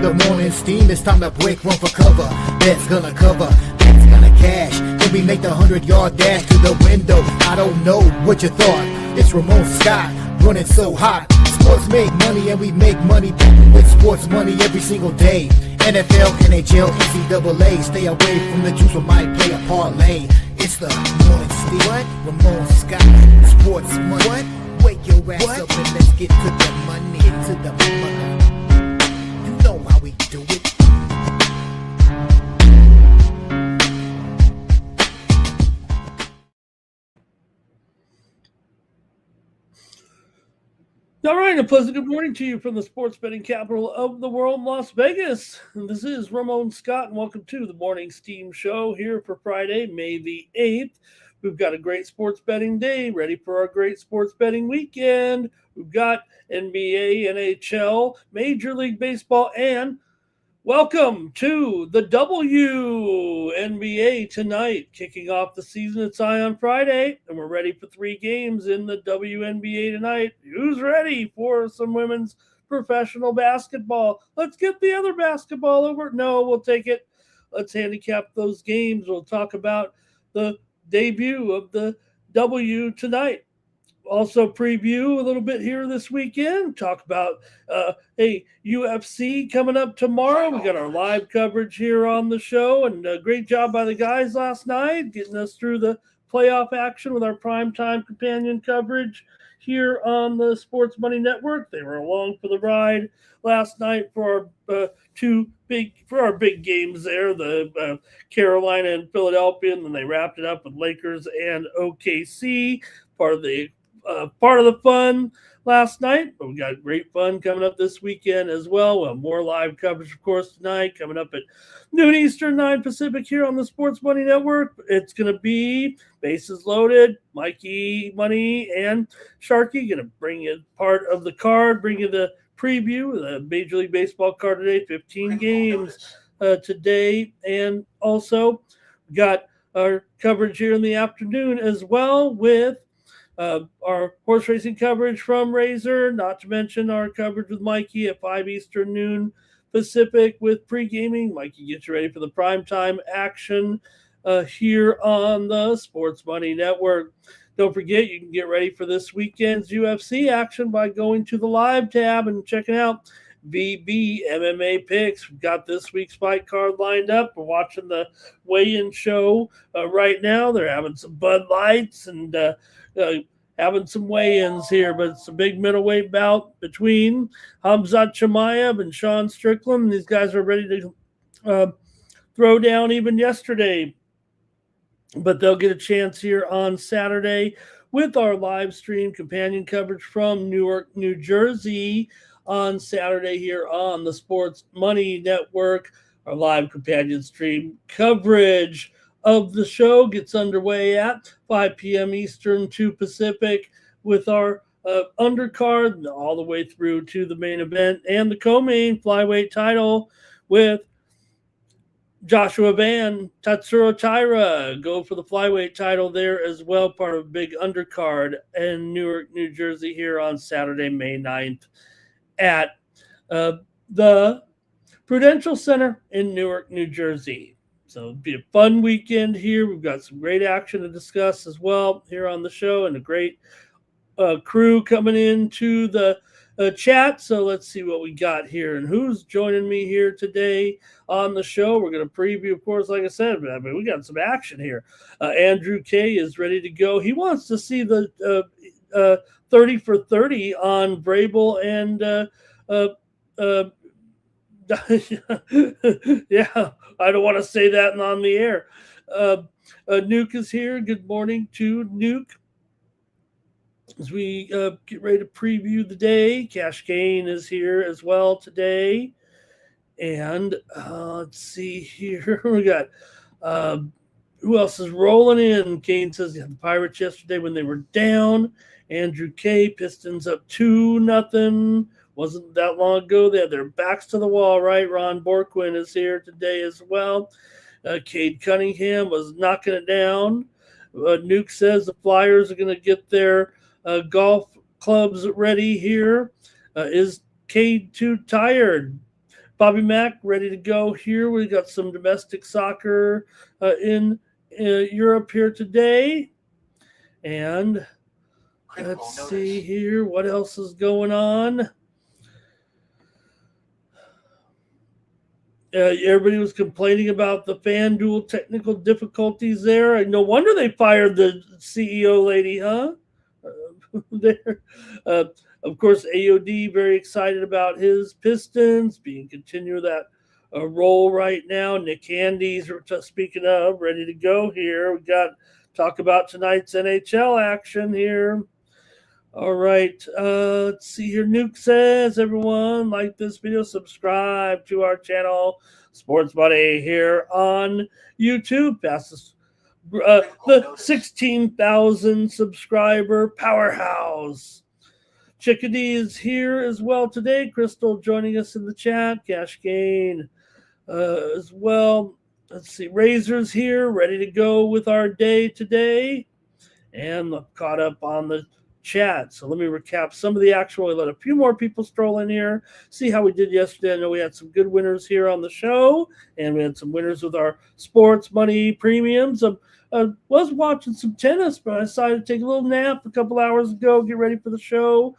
Blow the morning steam, it's time to break one for cover. That's gonna cover, that's gonna cash. Then we make the 100-yard dash to the window. I don't know what you thought. It's Ramon Scott, running so hot. Sports make money and we make money with sports money every single day. NFL, NHL, NCAA. Stay away from the juice, we might play a parlay. It's the morning steam. What? Ramon Scott, sports money. What? Wake your ass up and let's get to the money. Get to the money. You know how we do it. All right, a pleasant good morning to you from the sports betting capital of the world, Las Vegas. And this is Ramon Scott, and welcome to the Morning Steam Show here for Friday, May the 8th. We've got a great sports betting day, ready for our great sports betting weekend. We've got NBA, NHL, Major League Baseball, and welcome to the WNBA tonight, kicking off the season at on Friday, and we're ready for 3 games in the WNBA tonight. Who's ready for some women's professional basketball? Let's get the other basketball over. No, we'll take it. Let's handicap those games. We'll talk about the debut of the W tonight. Also preview a little bit here this weekend. Talk about UFC coming up tomorrow. We got our live coverage here on the show, and a great job by the guys last night getting us through the playoff action with our primetime companion coverage here on the Sports Money Network. They were along for the ride last night for our big games there, the Carolina and Philadelphia, and then they wrapped it up with Lakers and OKC. Part of the fun last night, but we got great fun coming up this weekend as well. We'll have more live coverage, of course, tonight, coming up at noon Eastern, 9 Pacific here on the Sports Money Network. It's going to be bases loaded. Mikey, Money, and Sharky going to bring you part of the card, bring you the preview, the Major League Baseball card today, 15 games today, and also we got our coverage here in the afternoon as well with our horse racing coverage from Razor, not to mention our coverage with Mikey at 5 Eastern, noon Pacific with pre-gaming. Mikey gets you ready for the primetime action here on the Sports Money Network. Don't forget, you can get ready for this weekend's UFC action by going to the live tab and checking out VB MMA picks. We've got this week's fight card lined up. We're watching the weigh-in show right now. They're having some Bud Lights and having some weigh-ins here, but it's a big middleweight bout between Hamzat Chimaev and Sean Strickland. These guys are ready to throw down even yesterday, but they'll get a chance here on Saturday with our live stream companion coverage from Newark, New Jersey on Saturday here on the Sports Money Network. Our live companion stream coverage of the show gets underway at 5 p.m. Eastern, 2 Pacific, with our undercard all the way through to the main event and the co-main flyweight title with Joshua Van, Tatsuro Taira go for the flyweight title there as well, part of a big undercard in Newark, New Jersey here on Saturday, May 9th at the Prudential Center in Newark, New Jersey. So it'll be a fun weekend here. We've got some great action to discuss as well here on the show, and a great crew coming into the chat. So let's see what we got here and who's joining me here today on the show. We're going to preview, of course, like I said, but I mean, we got some action here. Andrew K is ready to go. He wants to see the 30 for 30 on Vrabel and yeah, I don't want to say that on the air. Nuke is here. Good morning to Nuke. As we get ready to preview the day, Cash Kane is here as well today. And let's see here. We got who else is rolling in? Kane says the Pirates yesterday when they were down. Andrew K. Pistons up 2-0. Wasn't that long ago. They had their backs to the wall, right? Ron Borquin is here today as well. Cade Cunningham was knocking it down. Nuke says the Flyers are going to get their golf clubs ready here. Is Cade too tired? Bobby Mack ready to go here. We got some domestic soccer in Europe here today. And let's see here what else is going on. Everybody was complaining about the FanDuel technical difficulties there. No wonder they fired the CEO lady, huh? There. Of course, AOD very excited about his Pistons being continue that role right now. Nick Handy's speaking of ready to go here. We got talk about tonight's NHL action here. All right, let's see here. Nuke says, everyone, like this video, subscribe to our channel, Sports Buddy, here on YouTube. Fastest, the 16,000 subscriber powerhouse. Chickadee is here as well today. Crystal joining us in the chat. Cash Gain as well. Let's see. Razor's here, ready to go with our day today. And caught up on the chat. So let me recap some of the actual. We let a few more people stroll in here, see how we did yesterday. I know we had some good winners here on the show, and we had some winners with our sports money premiums. I was watching some tennis, but I decided to take a little nap a couple hours ago, get ready for the show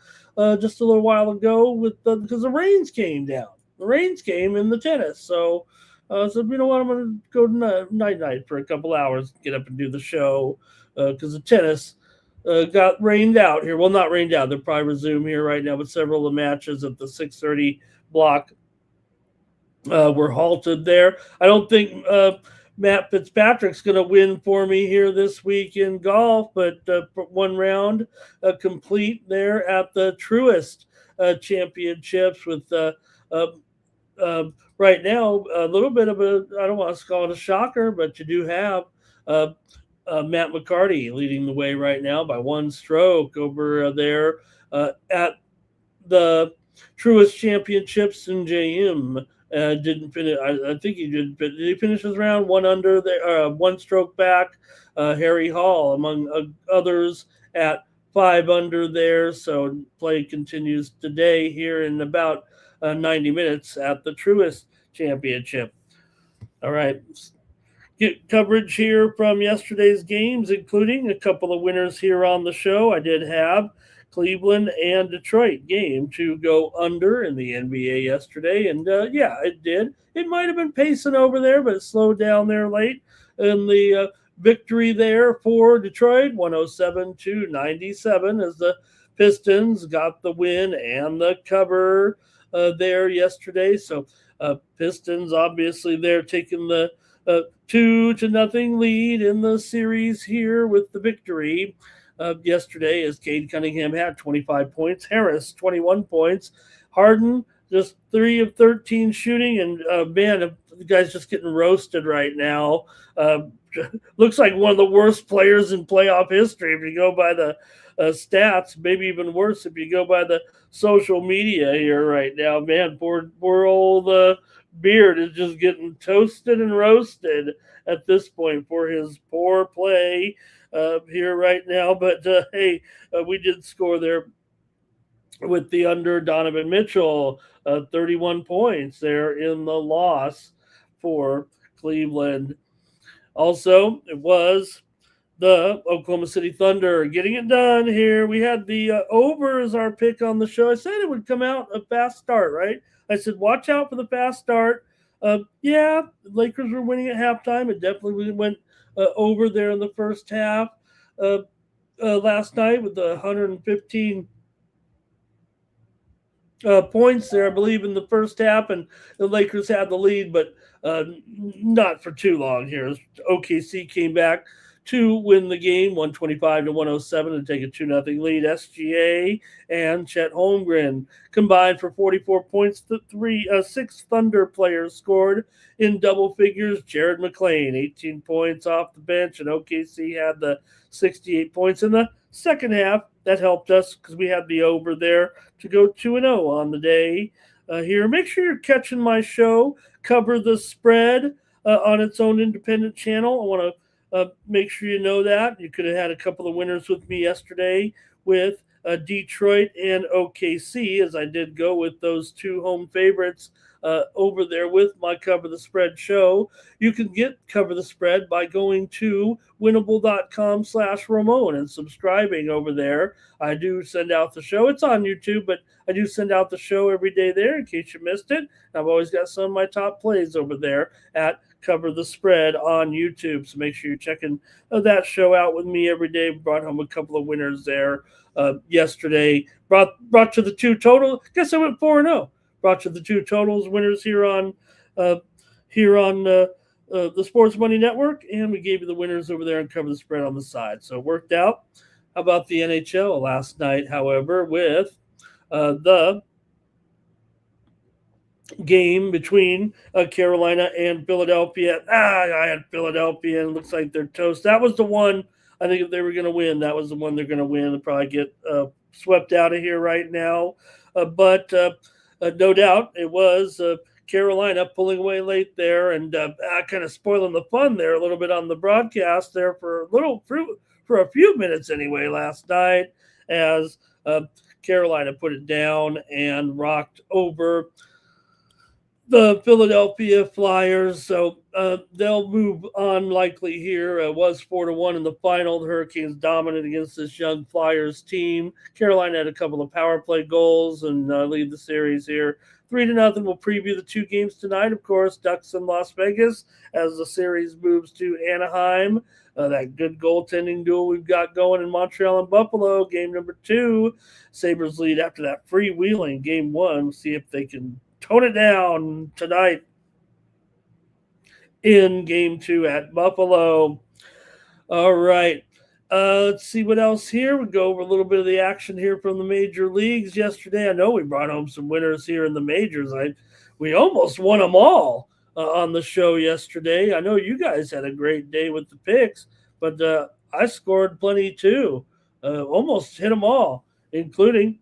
just a little while ago because the rains came down. The rains came in the tennis. So you know what, I'm going to go night-night for a couple hours, get up and do the show because the tennis got rained out here. Well, not rained out. They'll probably resume here right now, but several of the matches at the 6:30 block were halted there. I don't think Matt Fitzpatrick's going to win for me here this week in golf, but one round complete there at the Truist Championships with right now a little bit of a, I don't want to call it a shocker, but you do have Matt McCarty leading the way right now by one stroke over there at the Truist Championships in JM. Didn't finish. I think he did. But did he finish his round one under there? One stroke back. Harry Hall, among others, at 5 under there. So play continues today here in about 90 minutes at the Truist Championship. All right. Get coverage here from yesterday's games, including a couple of winners here on the show. I did have Cleveland and Detroit game to go under in the NBA yesterday. And yeah, it did. It might have been pacing over there, but it slowed down there late. And the victory there for Detroit, 107-97, as the Pistons got the win and the cover there yesterday. So Pistons, obviously, they're taking the 2-0 lead in the series here with the victory yesterday, as Cade Cunningham had 25 points, Harris 21 points, Harden just 3 of 13 shooting, and man, the guy's just getting roasted right now. Looks like one of the worst players in playoff history if you go by the stats, maybe even worse if you go by the social media here right now. Man, poor old Beard is just getting toasted and roasted at this point for his poor play here right now. But hey, we did score there with the under. Donovan Mitchell, 31 points there in the loss for Cleveland. Also, it was the Oklahoma City Thunder getting it done here. We had the over as our pick on the show. I said it would come out a fast start, right? I said, watch out for the fast start. Yeah, the Lakers were winning at halftime. It definitely went over there in the first half last night with the 115 points there, I believe, in the first half, and the Lakers had the lead, but not for too long here. OKC came back to win the game, 125-107, and take a 2-0 lead. SGA and Chet Holmgren combined for 44 points. The 6 Thunder players scored in double figures. Jared McClain, 18 points off the bench, and OKC had the 68 points in the second half. That helped us because we had the over there to go 2-0 on the day here. Make sure you're catching my show, Cover the Spread, on its own independent channel. I want to make sure you know that. You could have had a couple of winners with me yesterday with Detroit and OKC, as I did go with those 2 home favorites over there with my Cover the Spread show. You can get Cover the Spread by going to winnable.com/Ramon and subscribing over there. I do send out the show. It's on YouTube, but I do send out the show every day there in case you missed it. I've always got some of my top plays over there at Cover the Spread on YouTube. So make sure you're checking that show out with me every day. Brought home a couple of winners there yesterday. Brought to the two total. Guess I went 4-0. Brought to the two totals winners here on the Sports Money Network, and we gave you the winners over there and Cover the Spread on the side. So it worked out. How about the NHL last night, however, with the game between Carolina and Philadelphia. I had Philadelphia, and it looks like they're toast. That was the one, I think if they were going to win, that was the one they're going to win. They'll probably get swept out of here right now. But no doubt it was Carolina pulling away late there and kind of spoiling the fun there a little bit on the broadcast there for a few minutes anyway last night as Carolina put it down and rocked over the Philadelphia Flyers. So they'll move on likely here. It was 4-1 in the final. The Hurricanes dominant against this young Flyers team. Carolina had a couple of power play goals and lead the series here. 3-0. We'll preview the two games tonight, of course. Ducks in Las Vegas as the series moves to Anaheim. That good goaltending duel we've got going in Montreal and Buffalo. Game number 2. Sabres lead after that freewheeling game 1. We'll see if they can tone it down tonight in game 2 at Buffalo. All right. Let's see what else here. We'll go over a little bit of the action here from the major leagues yesterday. I know we brought home some winners here in the majors. We almost won them all on the show yesterday. I know you guys had a great day with the picks, but I scored plenty too. Almost hit them all, including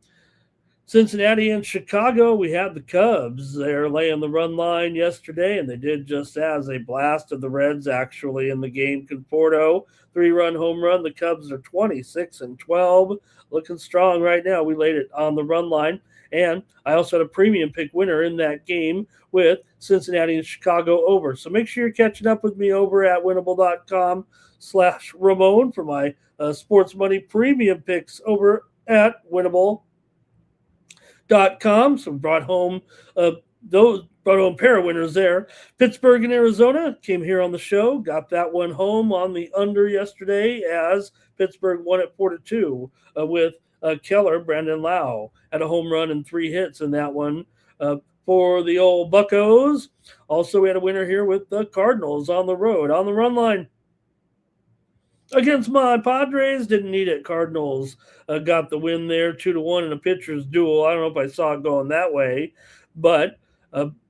Cincinnati and Chicago. We had the Cubs there laying the run line yesterday, and they did just as they blasted the Reds actually in the game. Conforto, 3-run home run. The Cubs are 26-12, looking strong right now. We laid it on the run line, and I also had a premium pick winner in that game with Cincinnati and Chicago over. So make sure you're catching up with me over at winnable.com/Ramon for my sports money premium picks over at winnable.com. So brought home a pair of winners there. Pittsburgh and Arizona came here on the show, got that one home on the under yesterday as Pittsburgh won at 4-2 with Keller. Brandon Lau had a home run and 3 hits in that one for the old Buccos. Also, we had a winner here with the Cardinals on the road on the run line against my Padres. Didn't need it. Cardinals got the win there, 2-1 in a pitcher's duel. I don't know if I saw it going that way, but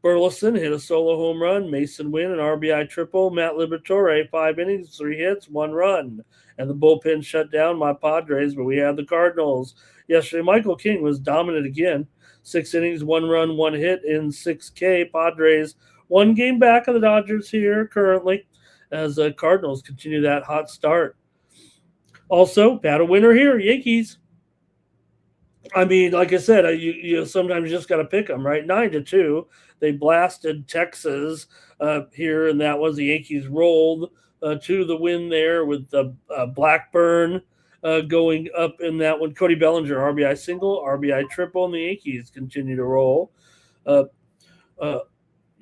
Burleson hit a solo home run. Mason Wynn an RBI triple. Matt Liberatore 5 innings, 3 hits, 1 run, and the bullpen shut down my Padres. But we had the Cardinals yesterday. Michael King was dominant again. 6 innings, 1 run, 1 hit in 6K. Padres 1 game back of the Dodgers here currently, as the Cardinals continue that hot start. Also, had a winner here, Yankees. I mean, like I said, you sometimes just got to pick them, right? 9-2. They blasted Texas here, and that was the Yankees rolled to the win there with the Blackburn going up in that one. Cody Bellinger, RBI single, RBI triple, and the Yankees continue to roll.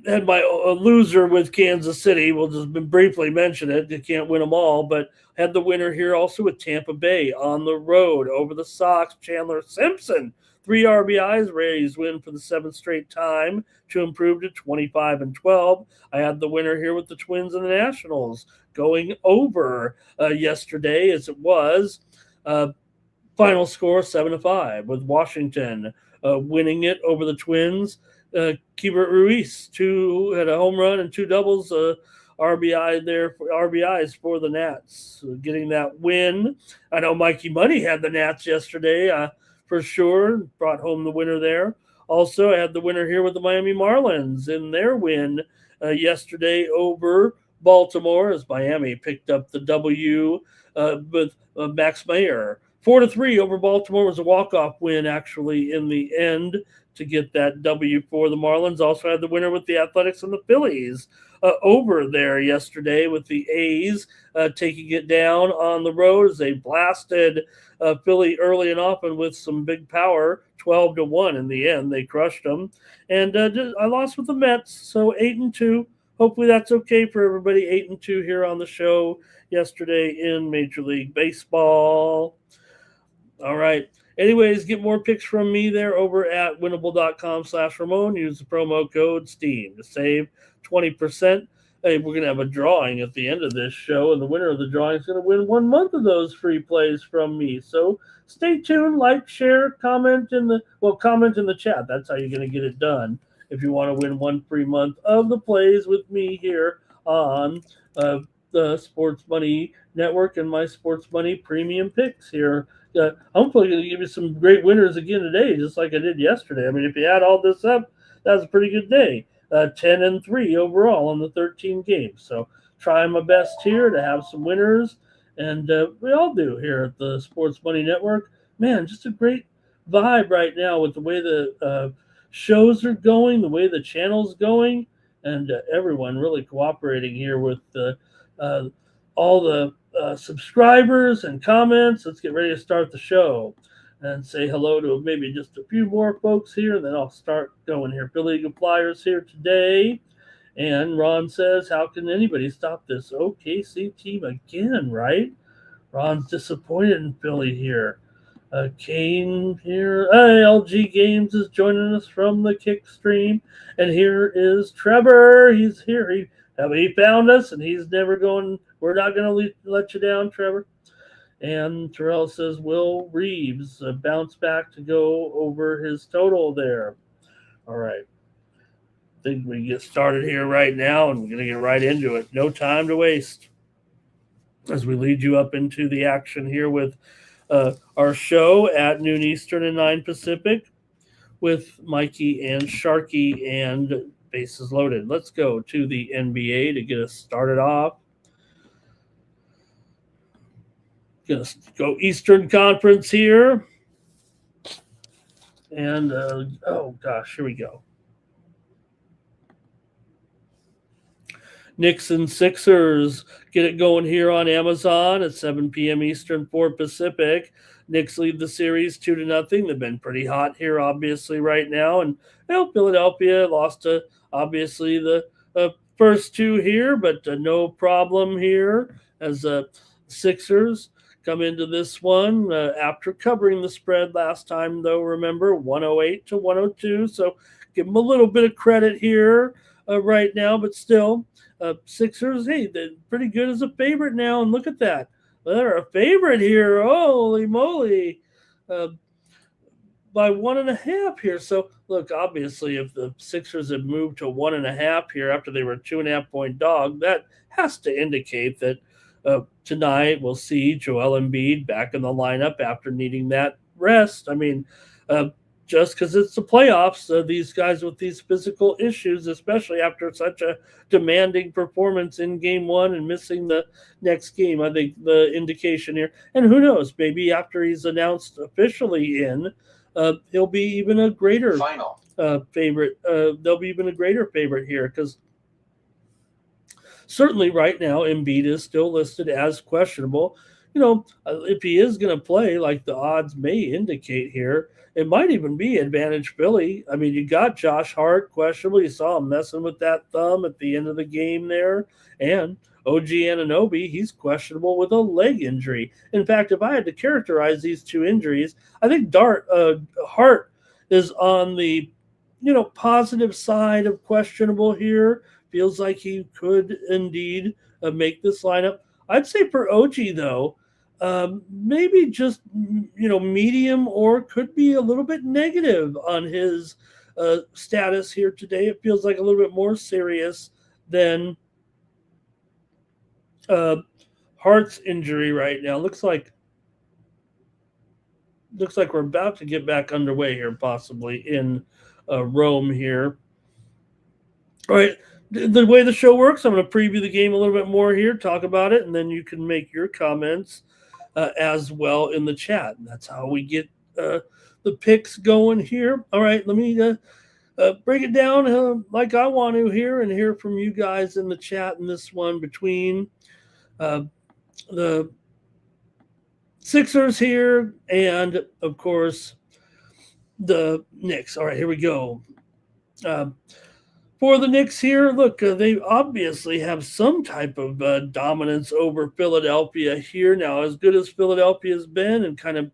Had my loser with Kansas City. We'll just briefly mention it. You can't win them all, but had the winner here also with Tampa Bay on the road over the Sox. Chandler Simpson, 3 RBIs. Rays win for the 7th straight time to improve to 25-12. I had the winner here with the Twins and the Nationals going over yesterday, as it was. Final score 7-5 with Washington winning it over the Twins. Keibert Ruiz had a home run and 2 doubles, RBIs for the Nats, getting that win. I know Mikey Money had the Nats yesterday for sure, brought home the winner there. Also, I had the winner here with the Miami Marlins in their win yesterday over Baltimore, as Miami picked up the W with Max Meyer 4-3 over Baltimore was a walk-off win, actually, in the end to get that W for the Marlins. Also had the winner with the Athletics and the Phillies over there yesterday with the A's taking it down on the road as they blasted Philly early and often with some big power, 12-1 in the end. They crushed them. And I lost with the Mets, so 8-2. Hopefully that's okay for everybody. 8-2 here on the show yesterday in Major League Baseball. All right. Anyways, get more picks from me there over at winnable.com/Ramon. Use the promo code STEAM to save 20%. Hey, we're going to have a drawing at the end of this show, and the winner of the drawing is going to win 1 month of those free plays from me. So stay tuned, like, share, comment in the chat. That's how you're going to get it done if you want to win 1 free month of the plays with me here on the Sports Money Network and my Sports Money Premium Picks here. Hopefully going to give you some great winners again today, just like I did yesterday. I mean, if you add all this up, that was a pretty good day. 10-3 overall on the 13 games. So trying my best here to have some winners, and we all do here at the Sports Money Network. Man, just a great vibe right now with the way the shows are going, the way the channel's going, and everyone really cooperating here with all the subscribers and comments. Let's get ready to start the show and say hello to maybe just a few more folks here, and then I'll start going here. Billy Eagle Flyers here today. And Ron says, how can anybody stop this OKC team again, right? Ron's disappointed in Philly here. Kane here. LG Games is joining us from the kick stream. And here is Trevor. He's here. He found us, and he's never going. We're not going to let you down, Trevor. And Terrell says, Will Reeves bounce back to go over his total there. All right. I think we get started here right now, and we're going to get right into it. No time to waste as we lead you up into the action here with our show at noon Eastern and 9 Pacific with Mikey and Sharky and Bases Loaded. Let's go to the NBA to get us started off. Gonna go Eastern Conference here. And, oh gosh, here we go. Knicks and Sixers get it going here on Amazon at 7 p.m. Eastern, 4 Pacific. Knicks lead the series 2-0. They've been pretty hot here, obviously, right now. And Philadelphia lost to, obviously, the first two here, but no problem here as Sixers come into this one after covering the spread last time, though, remember, 108-102. So give them a little bit of credit here right now, but still, Sixers, hey, they're pretty good as a favorite now, and look at that. They're a favorite here. Holy moly. By 1.5 here. So, look, obviously, if the Sixers have moved to 1.5 here after they were a 2.5-point dog, that has to indicate that tonight we'll see Joel Embiid back in the lineup after needing that rest. I mean, just because it's the playoffs, these guys with these physical issues, especially after such a demanding performance in game one and missing the next game, I think the indication here. And who knows, maybe after he's announced officially in, he'll be even a greater favorite. They'll be even a greater favorite here because certainly right now Embiid is still listed as questionable. You know, if he is going to play, like the odds may indicate here, it might even be advantage Philly. I mean, you got Josh Hart questionable. You saw him messing with that thumb at the end of the game there. And OG Anunoby, he's questionable with a leg injury. In fact, if I had to characterize these two injuries, I think Hart is on the, positive side of questionable here. Feels like he could indeed make this lineup. I'd say for OG, though, maybe just, medium or could be a little bit negative on his status here today. It feels like a little bit more serious than Hart's injury right now. Looks like we're about to get back underway here, possibly in Rome here. All right. The way the show works, I'm going to preview the game a little bit more here, talk about it, and then you can make your comments as well in the chat. And that's how we get the picks going here. All right, let me break it down like I want to here and hear from you guys in the chat in this one between the Sixers here and, of course, the Knicks. All right, here we go. For the Knicks here, look, they obviously have some type of dominance over Philadelphia here now. As good as Philadelphia's been and kind of,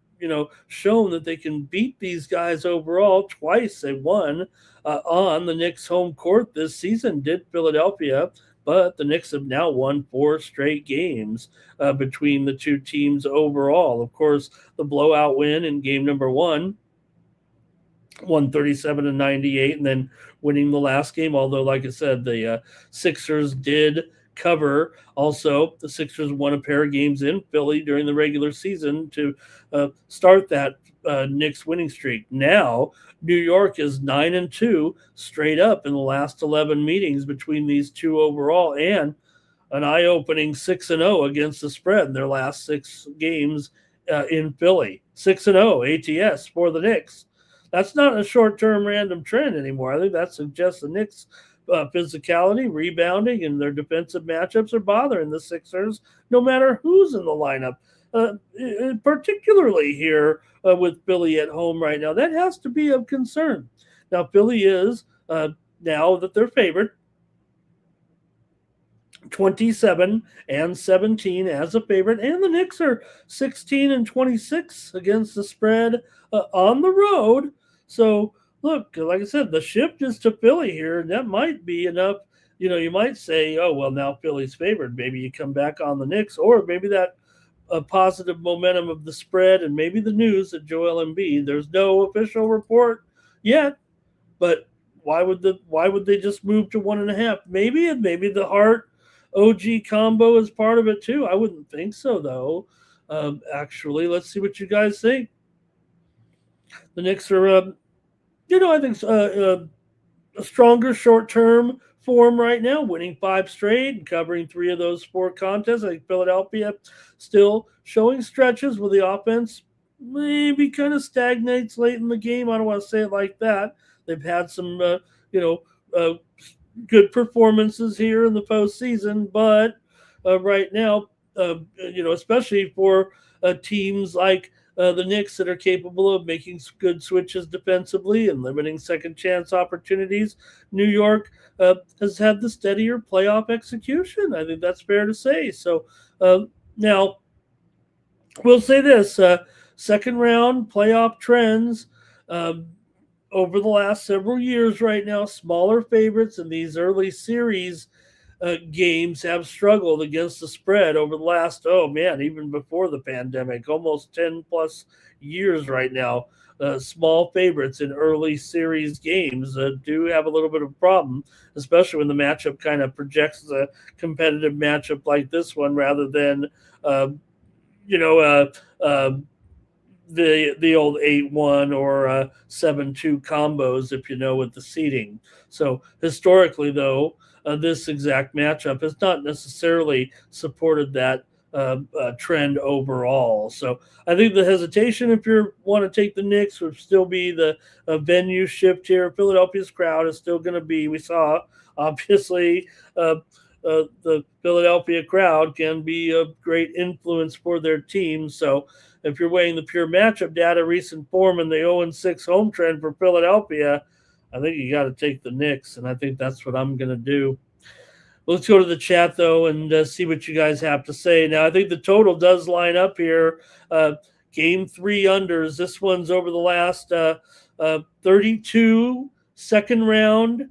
shown that they can beat these guys overall. Twice they won on the Knicks' home court this season, did Philadelphia. But the Knicks have now won 4 straight games between the two teams overall. Of course, the blowout win in game number 1, 137-98, and then winning the last game. Although, like I said, the Sixers did cover. Also, the Sixers won a pair of games in Philly during the regular season to start that Knicks winning streak. Now, New York is 9-2 straight up in the last 11 meetings between these two overall, and an eye-opening 6-0 against the spread in their last 6 games in Philly. 6-0 ATS for the Knicks. That's not a short-term random trend anymore. I think that suggests the Knicks' physicality, rebounding, and their defensive matchups are bothering the Sixers, no matter who's in the lineup. Particularly here with Philly at home right now. That has to be of concern. Now, Philly is, now that they're favored, 27-17 as a favorite, and the Knicks are 16-26 against the spread on the road. So, look, like I said, the shift is to Philly here, and that might be enough. You might say, oh, well, now Philly's favored. Maybe you come back on the Knicks, or maybe that positive momentum of the spread and maybe the news that Joel Embiid. There's no official report yet, but why would they just move to 1.5? Maybe, and maybe the Hart OG combo is part of it too. I wouldn't think so though. Actually, let's see what you guys think. The Knicks are, I think a stronger short-term form right now, winning 5 straight and covering 3 of those 4 contests. I think Philadelphia still showing stretches where the offense maybe kind of stagnates late in the game. I don't want to say it like that. They've had some, good performances here in the postseason, but right now, especially for teams like the Knicks that are capable of making good switches defensively and limiting second chance opportunities, New York has had the steadier playoff execution. I think that's fair to say. So now we'll say this, second round playoff trends over the last several years right now, smaller favorites in these early series games have struggled against the spread over the last, even before the pandemic, almost 10 plus years right now. Small favorites in early series games do have a little bit of a problem, especially when the matchup kind of projects a competitive matchup like this one rather than, the old 8-1 or 7-2 combos, if you know, with the seeding. So historically, though, this exact matchup has not necessarily supported that trend overall. So I think the hesitation, if you want to take the Knicks, would still be the venue shift here. Philadelphia's crowd is still going to be, we saw, obviously, the Philadelphia crowd can be a great influence for their team. So if you're weighing the pure matchup data, recent form, and the 0-6 home trend for Philadelphia, I think you got to take the Knicks, and I think that's what I'm going to do. Let's go to the chat, though, and see what you guys have to say. Now, I think the total does line up here. Game 3 unders. This one's over the last 32 second-round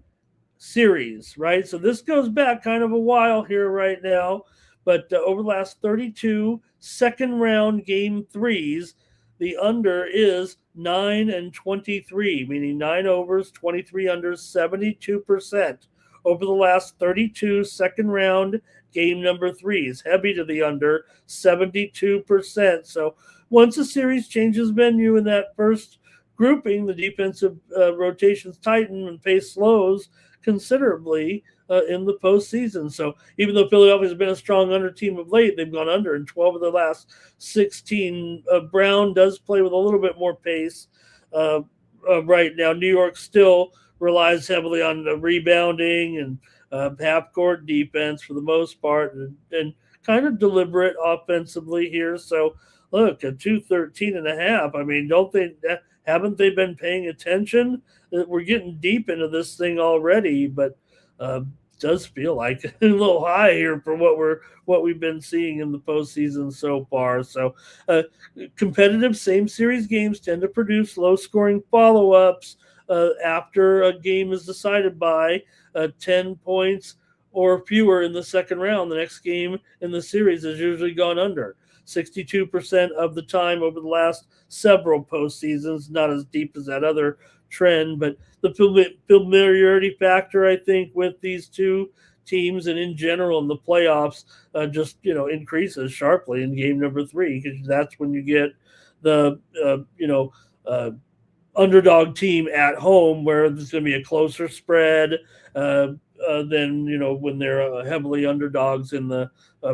series, right? So this goes back kind of a while here right now. But over the last 32 second-round game 3s, the under is 9-23, meaning 9 overs, 23 unders, 72%. Over the last 32 second-round game number 3s, heavy to the under, 72%. So once a series changes venue in that first grouping, the defensive rotations tighten and pace slows considerably. in the postseason. So even though Philadelphia has been a strong under team of late, they've gone under in 12 of their last 16. Brown does play with a little bit more pace right now. New York still relies heavily on the rebounding and half-court defense for the most part, and kind of deliberate offensively here. So look, at 213.5. I mean, haven't they been paying attention? We're getting deep into this thing already, but does feel like a little high here for what we've been seeing in the postseason so far. So competitive same series games tend to produce low scoring follow-ups after a game is decided by 10 points or fewer in the second round. The next game in the series has usually gone under 62% of the time over the last several postseasons. Not as deep as that other trend, but the familiarity factor, I think, with these two teams and in general in the playoffs just increases sharply in game number 3, because that's when you get the underdog team at home, where there's going to be a closer spread than when they're heavily underdogs in the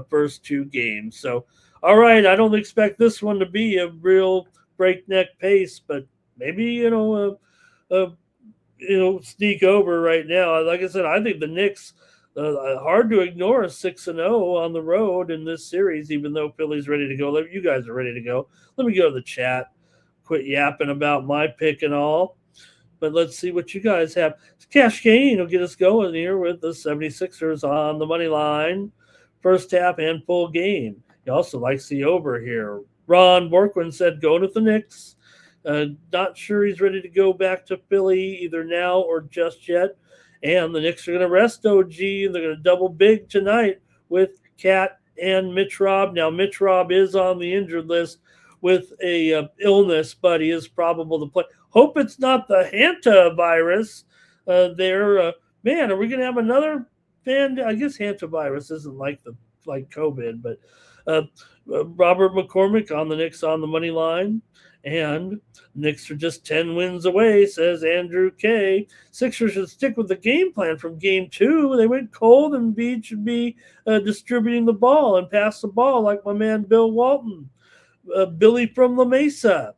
first 2 games. So all right, I don't expect this one to be a real breakneck pace, but maybe sneak over right now. Like I said, I think the Knicks, hard to ignore a 6-0 on the road in this series, even though Philly's ready to go. You guys are ready to go. Let me go to the chat. Quit yapping about my pick and all. But let's see what you guys have. Cash Kane will get us going here with the 76ers on the money line. First half and full game. He also likes the over here. Ron Borkwin said, going with the Knicks. Not sure he's ready to go back to Philly either now or just yet. And the Knicks are going to rest OG, and they're going to double big tonight with Cat and Mitch Rob. Now, Mitch Rob is on the injured list with a illness, but he is probable to play. Hope it's not the hantavirus there. Man, are we going to have another fan? I guess hantavirus isn't like COVID, but Robert McCormick on the Knicks on the money line. And Knicks are just 10 wins away, says Andrew K. Sixers should stick with the game plan from game 2. They went cold, and Embiid should be distributing the ball and pass the ball like my man Bill Walton. Billy from La Mesa.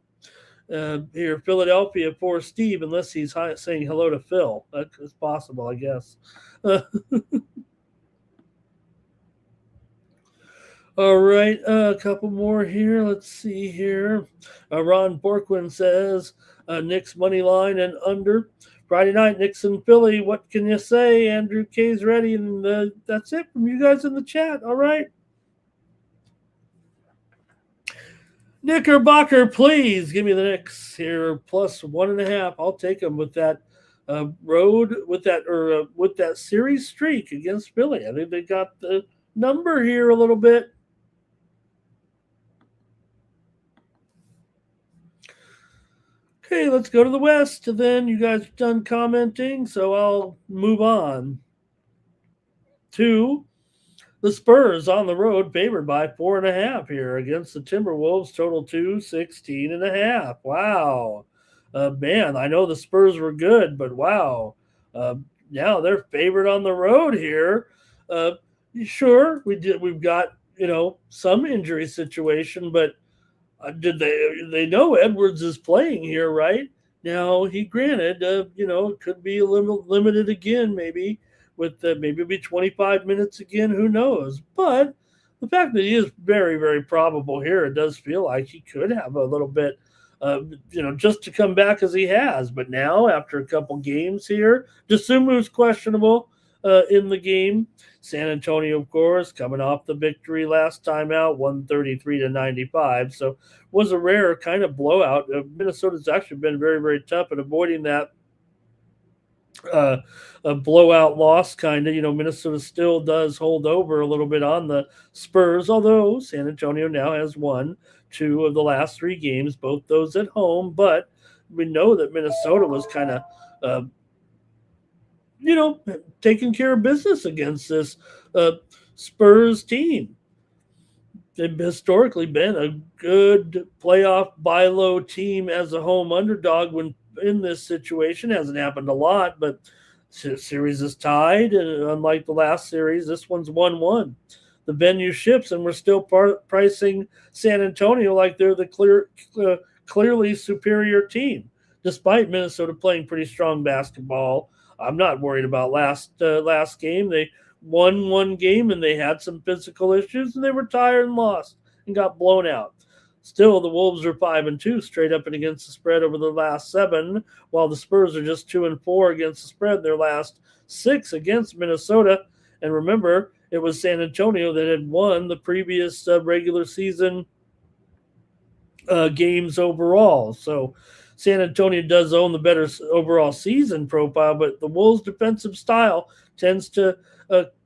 Here, Philadelphia for Steve, unless he's saying hello to Phil. That's possible, I guess. All right, a couple more here. Let's see here. Ron Borkwin says Knicks money line and under. Friday night, Knicks and Philly. What can you say? Andrew K's ready, and that's it from you guys in the chat. All right. Knickerbocker, please give me the Knicks here plus 1.5. I'll take them with that with that series streak against Philly. I think they got the number here a little bit. Okay, let's go to the West. Then you guys are done commenting, so I'll move on to the Spurs on the road, favored by 4.5 here against the Timberwolves. Total 216.5. Wow, man! I know the Spurs were good, but wow, now they're favored on the road here. Sure, we've got some injury situation, but did they know Edwards is playing here right now? He granted, it could be a little limited again, maybe. With maybe it'll be 25 minutes again, who knows? But the fact that he is very, very probable here, it does feel like he could have a little bit, just to come back as he has. But now, after a couple games here, Dosunmu's questionable in the game. San Antonio, of course, coming off the victory last time out, 133-95. So was a rare kind of blowout. Minnesota's actually been very, very tough at avoiding that. A blowout loss kind of. Minnesota still does hold over a little bit on the Spurs, although San Antonio now has won 2 of the last 3 games, both those at home. But we know that Minnesota was kind of taking care of business against this Spurs team. They've historically been a good playoff buy low team as a home underdog when in this situation. Hasn't happened a lot, but Series is tied, and unlike the last series, this one's 1-1. The venue ships, and we're still pricing San Antonio like they're the clearly superior team, despite Minnesota playing pretty strong basketball. I'm not worried about last game. They won one game, and they had some physical issues, and they were tired and lost and got blown out. Still, the Wolves are 5-2 straight up and against the spread over the last 7, while the Spurs are just 2-4 against the spread their last 6 against Minnesota. And remember, it was San Antonio that had won the previous regular season games overall. So San Antonio does own the better overall season profile, but the Wolves' defensive style tends to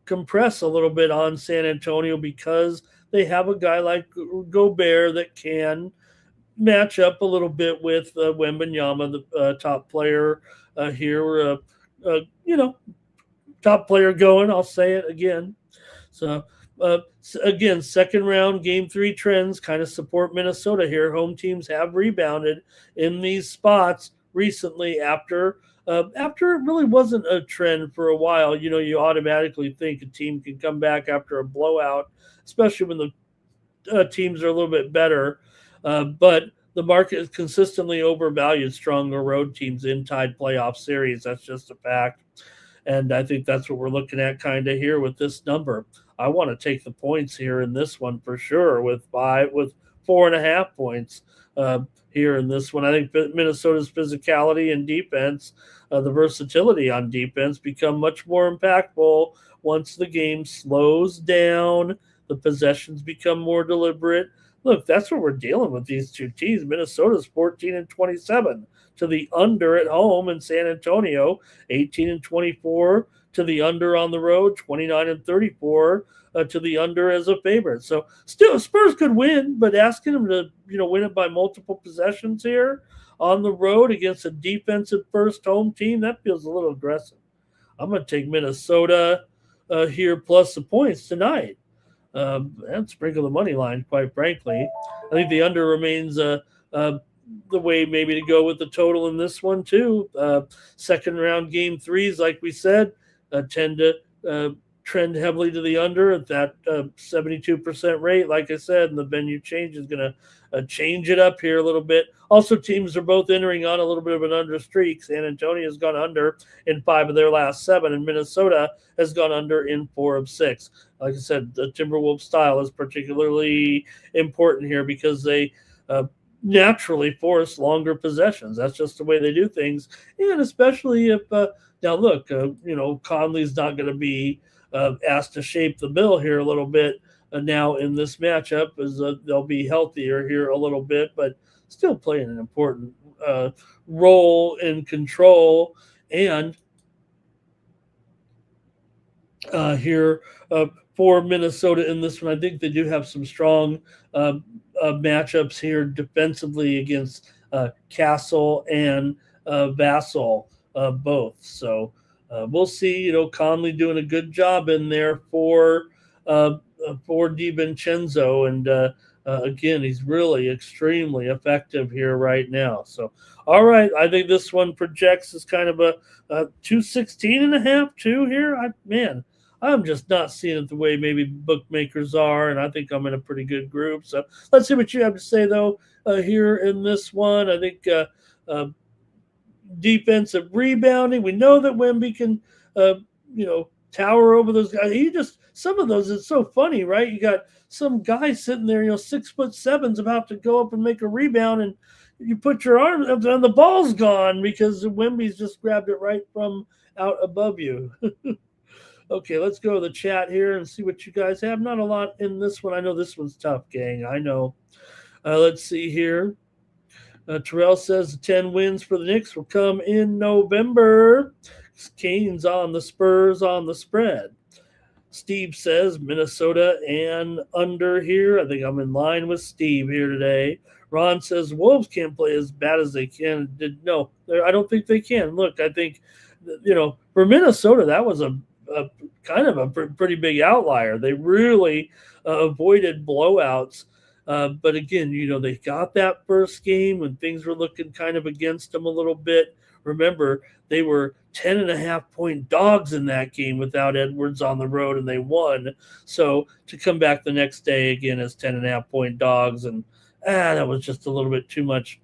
compress a little bit on San Antonio because they have a guy like Gobert that can match up a little bit with Wembanyama, the top player here. Top player going. I'll say it again. So again, second round, game 3 trends kind of support Minnesota here. Home teams have rebounded in these spots recently after it really wasn't a trend for a while. You automatically think a team can come back after a blowout, especially when the teams are a little bit better. But the market has consistently overvalued stronger road teams in tied playoff series. That's just a fact. And I think that's what we're looking at kind of here with this number. I want to take the points here in this one for sure with 4.5 points here in this one. I think Minnesota's physicality and defense, the versatility on defense become much more impactful once the game slows down. The possessions become more deliberate. Look, that's what we're dealing with these two teams. Minnesota's 14-27 to the under at home, and San Antonio 18-24 to the under on the road, 29-34 to the under as a favorite. So still, Spurs could win, but asking them to win it by multiple possessions here on the road against a defensive first home team, that feels a little aggressive. I'm going to take Minnesota here plus the points tonight. And sprinkle the money line, quite frankly. I think the under remains the way maybe to go with the total in this one too. Second round game 3s, like we said, tend to trend heavily to the under at that 72% rate. Like I said, and the venue change is going to change it up here a little bit. Also, teams are both entering on a little bit of an under streak. San Antonio has gone under in 5 of their last 7, and Minnesota has gone under in 4 of 6. Like I said, the Timberwolves style is particularly important here because they naturally force longer possessions. That's just the way they do things. And especially if, now look, Conley's not going to be asked to shape the bill here a little bit now in this matchup, as they'll be healthier here a little bit, but still playing an important role in control. And here for Minnesota in this one, I think they do have some strong matchups here defensively against Castle and Vassell both. So we'll see. Conley doing a good job in there for DiVincenzo, and again, he's really extremely effective here right now. So, all right, I think this one projects as kind of a 216.5 too here. I'm just not seeing it the way maybe bookmakers are, and I think I'm in a pretty good group. So let's see what you have to say, though, here in this one. I think defensive rebounding. We know that Wemby can, tower over those guys. Some of those, it's so funny, right? You got some guy sitting there, 6'7", about to go up and make a rebound, and you put your arm up and the ball's gone because Wemby's just grabbed it right from out above you. Okay, let's go to the chat here and see what you guys have. Not a lot in this one. I know this one's tough, gang. I know. Let's see here. Terrell says the 10 wins for the Knicks will come in November. Kane's on the Spurs on the spread. Steve says Minnesota and under here. I think I'm in line with Steve here today. Ron says Wolves can't play as bad as they can. No, I don't think they can. Look, I think, for Minnesota, that was a kind of a pretty big outlier. They really avoided blowouts. But again, they got that first game when things were looking kind of against them a little bit. remember, they were 10.5-point dogs in that game without Edwards on the road, and they won. So to come back the next day again as 10.5-point dogs, and that was just a little bit too much.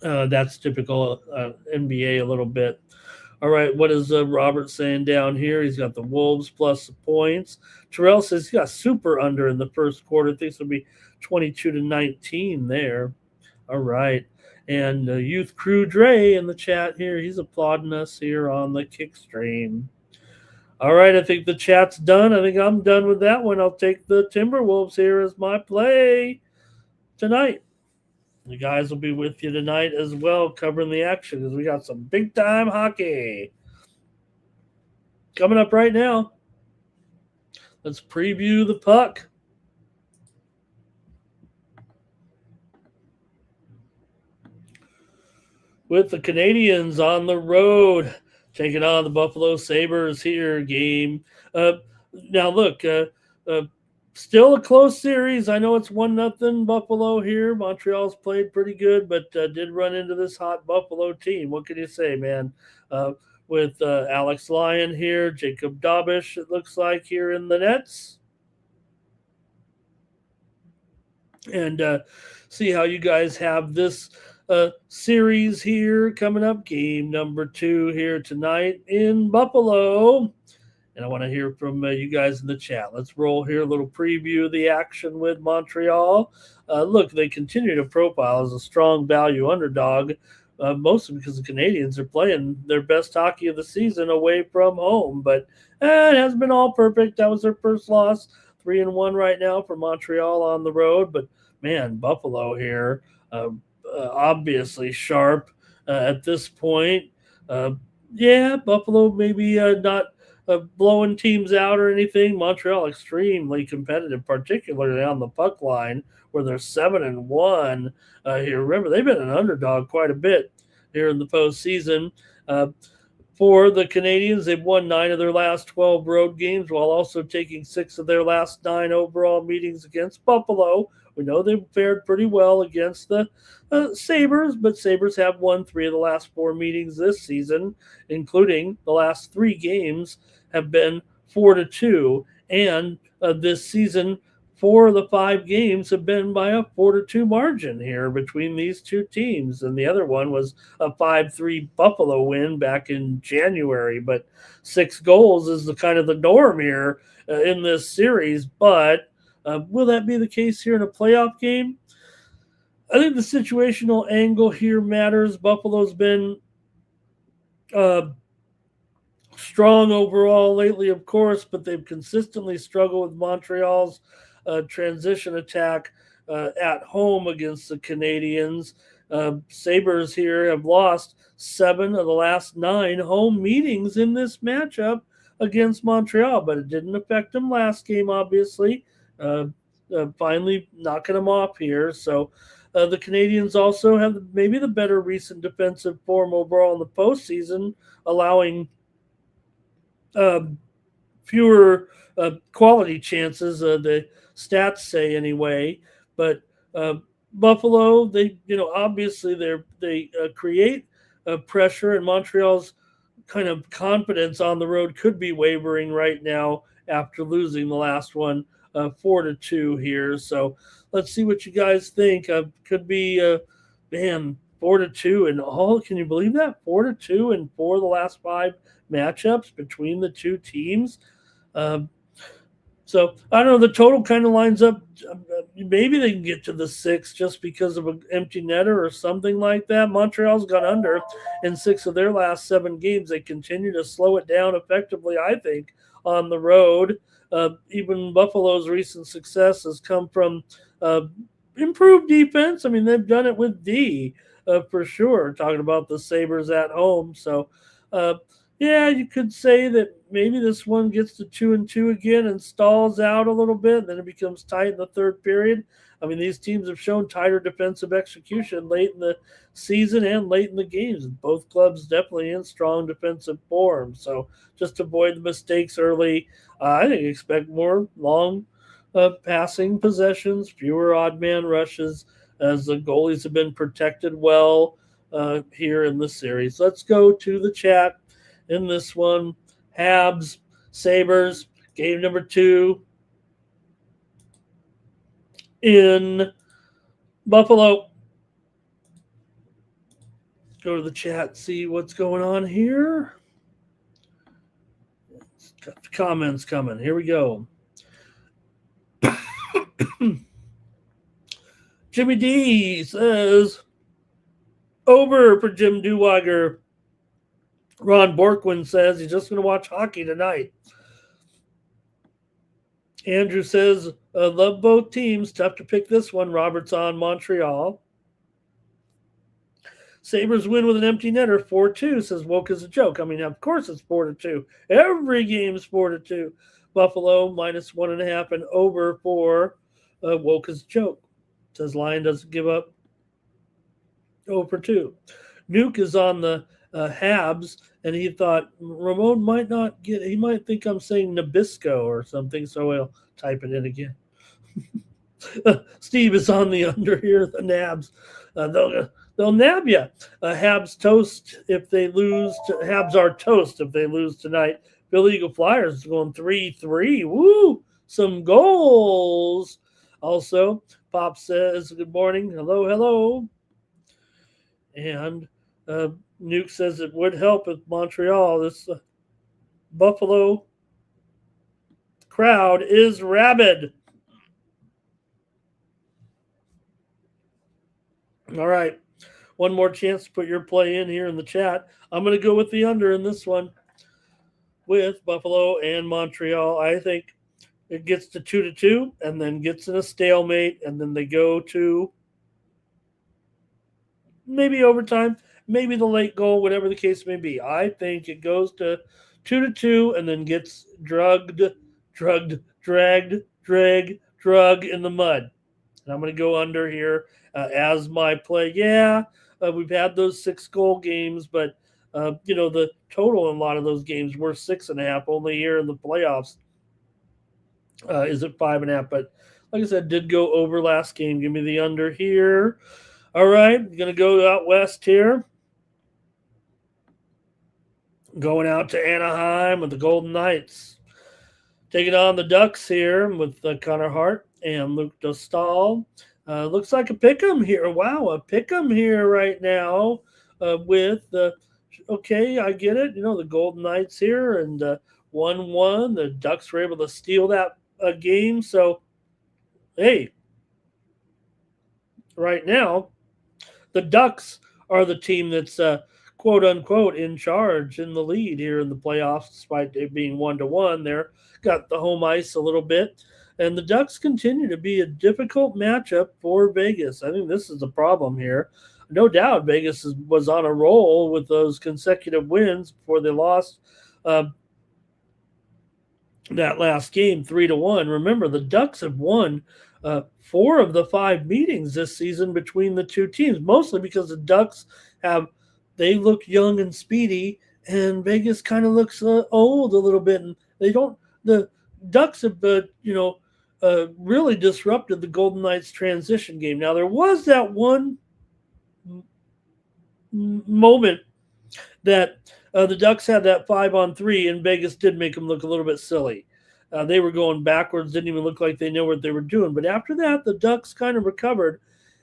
That's typical NBA a little bit. All right, what is Robert saying down here? He's got the Wolves plus the points. Terrell says he got super under in the first quarter. Thinks it'll be 22-19 there. All right. And Youth Crew Dre in the chat here. He's applauding us here on the kick stream. All right, I think the chat's done. I think I'm done with that one. I'll take the Timberwolves here as my play tonight. The guys will be with you tonight as well, covering the action because we got some big-time hockey coming up right now. Let's preview the puck. With the Canadians on the road, taking on the Buffalo Sabres here, game. Now, look, still a close series. I know it's 1-0 Buffalo here. Montreal's played pretty good, but did run into this hot Buffalo team. What can you say, man? With Alex Lyon here, Jacob Dobish, it looks like, here in the nets. And see how you guys have this series here coming up. Game number 2 here tonight in Buffalo. And I want to hear from you guys in the chat. Let's roll here a little preview of the action with Montreal. Look, they continue to profile as a strong value underdog, mostly because the Canadians are playing their best hockey of the season away from home. But it hasn't been all perfect. That was their first loss, 3-1 right now for Montreal on the road. But, man, Buffalo here, obviously sharp at this point. Buffalo maybe not blowing teams out or anything. Montreal extremely competitive, particularly on the puck line, where they're 7-1 here. Remember, they've been an underdog quite a bit here in the postseason. For the Canadians, they've won 9 of their last 12 road games, while also taking 6 of their last 9 overall meetings against Buffalo. We know they've fared pretty well against the Sabres, but Sabres have won 3 of the last 4 meetings this season, including the last 3 games have been 4-2. And this season, 4 of the 5 games have been by a 4-2 margin here between these two teams. And the other one was a 5-3 Buffalo win back in January. But 6 goals is the kind of the norm here in this series. But will that be the case here in a playoff game? I think the situational angle here matters. Buffalo's been strong overall lately, of course, but they've consistently struggled with Montreal's transition attack at home against the Canadians. Sabres here have lost 7 of the last 9 home meetings in this matchup against Montreal, but it didn't affect them last game, obviously. Finally knocking them off here. So the Canadians also have maybe the better recent defensive form overall in the postseason, allowing fewer quality chances, the stats say anyway. But Buffalo, they obviously they create pressure, and Montreal's kind of confidence on the road could be wavering right now after losing the last one 4-2 here. So let's see what you guys think. Could be 4-2 and all. Can you believe that? 4-2 in 4 of the last 5 matchups between the two teams. So I don't know. The total kind of lines up. Maybe they can get to the 6 just because of an empty netter or something like that. Montreal's gone under in 6 of their last 7 games. They continue to slow it down effectively, I think, on the road. Even Buffalo's recent success has come from improved defense. I mean, they've done it with D for sure, talking about the Sabres at home. So, you could say that maybe this one gets to 2-2 again and stalls out a little bit, and then it becomes tight in the third period. I mean, these teams have shown tighter defensive execution late in the season and late in the games. Both clubs definitely in strong defensive form. So just avoid the mistakes early. I think expect more long passing possessions, fewer odd man rushes, as the goalies have been protected well. here in this series. Let's go to the chat in this one. Habs, Sabres, game number 2 in Buffalo. Go to the chat, see what's going on here. Got the comments coming. Here we go. Jimmy D says, over for Jim Duweiger. Ron Borkwin says he's just going to watch hockey tonight. Andrew says, love both teams. Tough to pick this one. Robert's on Montreal. Sabres win with an empty netter, 4-2, says Woke is a joke. I mean, of course it's 4-2. Every game's 4-2. Buffalo minus 1.5 and over for Woke is a joke. Says Lion doesn't give up. 0-2. Nuke is on the Habs, and he thought Ramon might not get. He might think I'm saying Nabisco or something, so he'll type it in again. Steve is on the under here. The Nabs, they'll nab you. Habs toast if they lose. Habs are toast if they lose tonight. Bill Eagle Flyers is going 3-3. Woo! Some goals. Also, Pop says good morning. Hello, hello. And Nuke says it would help if Montreal. This Buffalo crowd is rabid. All right. One more chance to put your play in here in the chat. I'm going to go with the under in this one with Buffalo and Montreal. I think it gets to 2-2 and then gets in a stalemate, and then they go to maybe overtime, maybe the late goal, whatever the case may be. I think it goes to 2-2 and then gets dragged in the mud. And I'm going to go under here as my play. Yeah, we've had those 6-goal games, but, the total in a lot of those games were 6.5. Only here in the playoffs is it 5.5. But like I said, did go over last game. Give me the under here. All right, going to go out west here. Going out to Anaheim with the Golden Knights. Taking on the Ducks here with Connor Hart and Luke Dostal. Looks like a pick'em here. Wow, a pick'em here right now with okay, I get it. The Golden Knights here and 1-1. The Ducks were able to steal that game. So, hey, right now, the Ducks are the team that's quote unquote in charge, in the lead here in the playoffs, despite it being 1-1. They're got the home ice a little bit. And the Ducks continue to be a difficult matchup for Vegas. I think this is a problem here. No doubt Vegas was on a roll with those consecutive wins before they lost that last game 3-1. Remember, the Ducks have won 4 of the 5 meetings this season between the two teams, mostly because the Ducks they look young and speedy, and Vegas kind of looks old a little bit. And the Ducks have, really disrupted the Golden Knights transition game. Now, there was that one moment that the Ducks had that 5-on-3, and Vegas did make them look a little bit silly. They were going backwards, didn't even look like they knew what they were doing. But after that, the Ducks kind of recovered.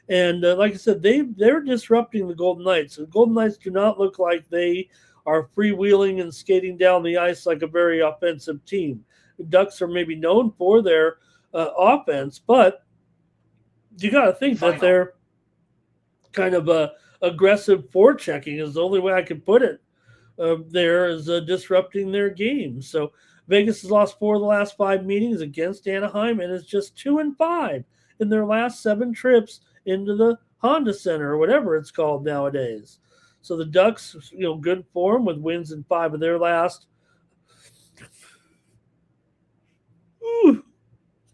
And like I said, they're disrupting the Golden Knights. The Golden Knights do not look like they are freewheeling and skating down the ice like a very offensive team. The Ducks are maybe known for their offense, but you got to think that they're kind of aggressive forechecking is the only way I could put it. There is disrupting their game. So Vegas has lost 4 of the last 5 meetings against Anaheim, and is just 2-5 in their last 7 trips into the Honda Center or whatever it's called nowadays. So the Ducks, good form with wins in 5 of their last.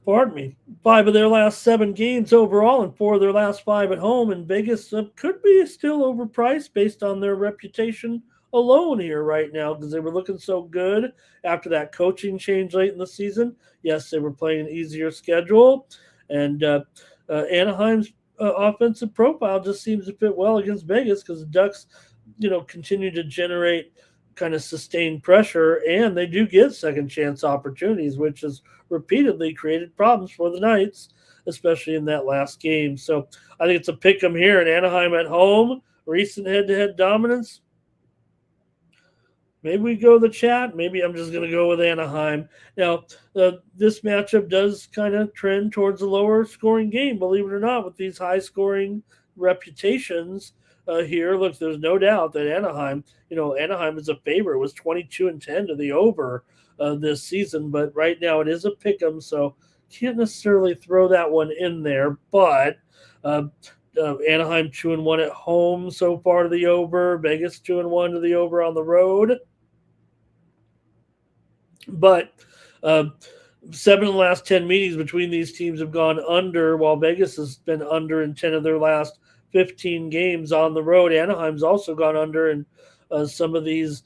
Pardon me. 5 of their last 7 games overall, and 4 of their last 5 at home. And Vegas could be still overpriced based on their reputation alone here right now, because they were looking so good after that coaching change late in the season. Yes, they were playing an easier schedule, and Anaheim's offensive profile just seems to fit well against Vegas because the Ducks, continue to generate kind of sustained pressure, and they do get second chance opportunities, which has repeatedly created problems for the Knights, especially in that last game. So I think it's a pick 'em here in Anaheim at home. Recent head-to-head dominance. Maybe we go the chat. Maybe I'm just going to go with Anaheim. Now, this matchup does kind of trend towards a lower scoring game, believe it or not, with these high scoring reputations here. Look, there's no doubt that Anaheim is a favorite. It was 22-10 to the over this season, but right now it is a pick 'em, so can't necessarily throw that one in there. But Anaheim 2-1 at home so far to the over. Vegas 2-1 to the over on the road. But 7 of the last 10 meetings between these teams have gone under, while Vegas has been under in 10 of their last 15 games on the road. Anaheim's also gone under in some of these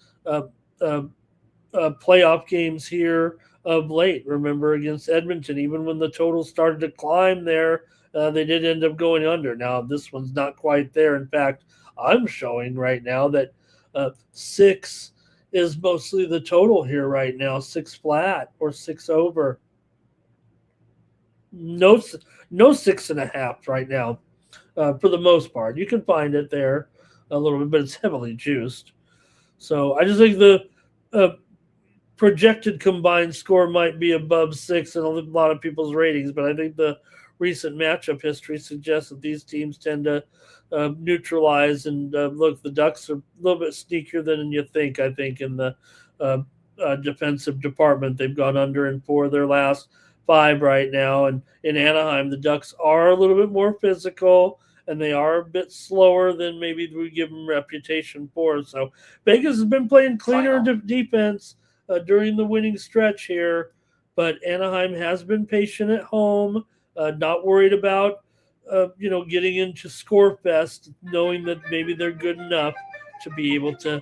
playoff games here of late. Remember, against Edmonton, even when the total started to climb there, they did end up going under. Now, this one's not quite there. In fact, I'm showing right now that 6 is mostly the total here right now, 6 flat or 6 over. No 6.5 right now for the most part. You can find it there a little bit, but it's heavily juiced. So I just think the projected combined score might be above 6 in a lot of people's ratings, but I think the recent matchup history suggests that these teams tend to neutralize. And look, the Ducks are a little bit sneakier than you think, I think, in the defensive department. They've gone under in 4 of their last 5 right now. And in Anaheim, the Ducks are a little bit more physical, and they are a bit slower than maybe we give them reputation for. So Vegas has been playing cleaner defense during the winning stretch here, but Anaheim has been patient at home, not worried about getting into score fest, knowing that maybe they're good enough to be able to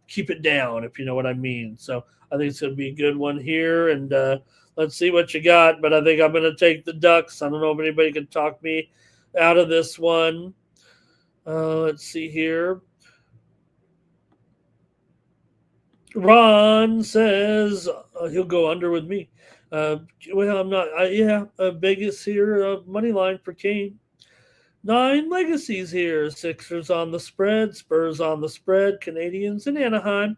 keep it down, if you know what I mean. So I think it's going to be a good one here, and let's see what you got. But I think I'm going to take the Ducks. I don't know if anybody can talk me out of this one. Let's see here. Ron says he'll go under with me. Well, I'm not. Vegas here, money line for Kane. 9 legacies here. Sixers on the spread, Spurs on the spread, Canadians in Anaheim.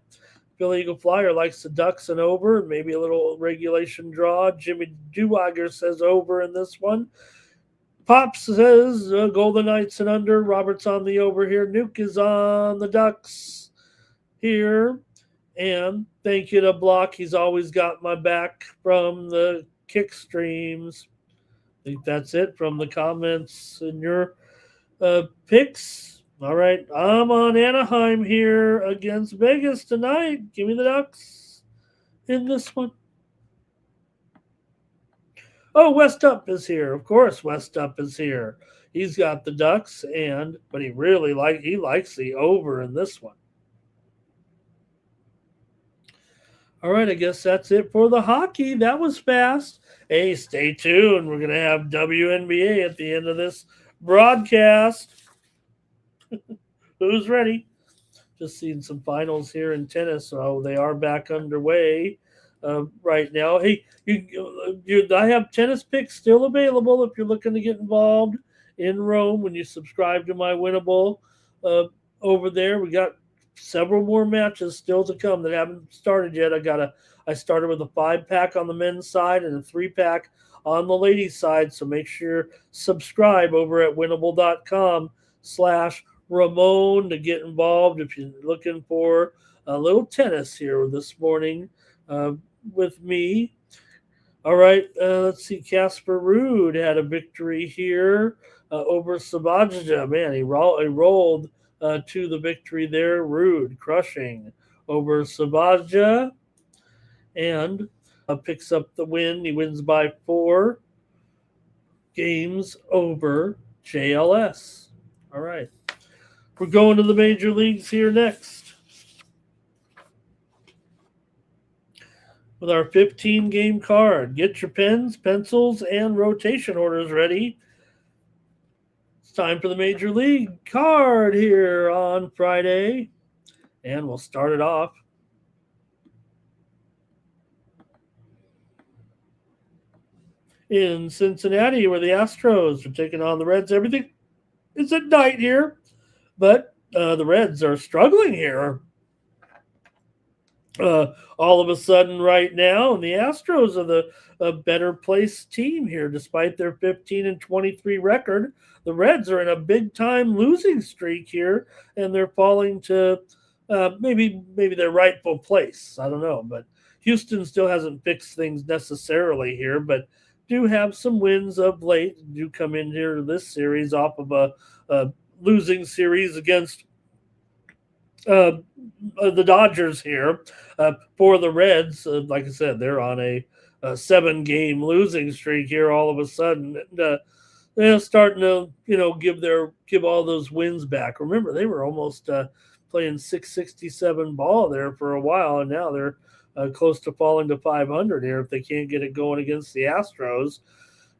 Philly Eagle Flyer likes the Ducks and over, maybe a little regulation draw. Jimmy Duwager says over in this one. Pops says Golden Knights and under. Robert's on the over here. Nuke is on the Ducks here. And thank you to Block. He's always got my back from the kick streams. I think that's it from the comments and your picks. All right, I'm on Anaheim here against Vegas tonight. Give me the Ducks in this one. Oh, West Up is here. Of course, West Up is here. He's got the Ducks, but he likes the over in this one. All right, I guess that's it for the hockey. That was fast. Hey, stay tuned. We're going to have WNBA at the end of this broadcast. Who's ready? Just seeing some finals here in tennis. So they are back underway right now. Hey, I have tennis picks still available if you're looking to get involved in Rome when you subscribe to my Winnable over there. We got several more matches still to come that haven't started yet. I started with a 5-pack on the men's side and a 3-pack on the ladies' side. So make sure subscribe over at winnable.com/Ramon to get involved if you're looking for a little tennis here this morning with me. All right, let's see. Casper Ruud had a victory here over Sabaja. Man, he rolled to the victory there. Ruud crushing over Sabaja and picks up the win. He wins by 4 games over JLS. All right. We're going to the major leagues here next with our 15-game card. Get your pens, pencils, and rotation orders ready. time for the Major League card here on Friday, and we'll start it off. In Cincinnati, where the Astros are taking on the Reds. Everything is at night here, but the Reds are struggling here. All of a sudden right now, and the Astros are the better placed team here, despite their 15-23 record. The Reds are in a big time losing streak here, and they're falling to maybe their rightful place. I don't know, but Houston still hasn't fixed things necessarily here, but do have some wins of late. Do come in here to this series off of a losing series against the Dodgers here. For the Reds, like I said, they're on a 7-game losing streak here all of a sudden. And, they're starting to, give all those wins back. Remember, they were almost playing 667 ball there for a while, and now they're close to falling to 500 here if they can't get it going against the Astros.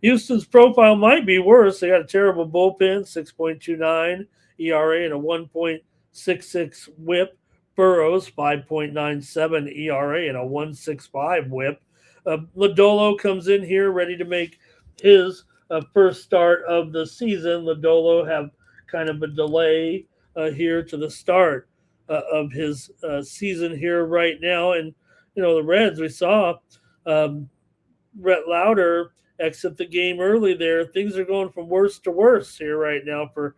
Houston's profile might be worse. They got a terrible bullpen, 6.29 ERA and a 1.66 whip. Burrows, 5.97 ERA and a 1.65 whip. Lodolo comes in here ready to make his first start of the season. Lodolo have kind of a delay here to the start of his season here right now. And, the Reds, we saw Rhett Lauder exit the game early there. Things are going from worse to worse here right now for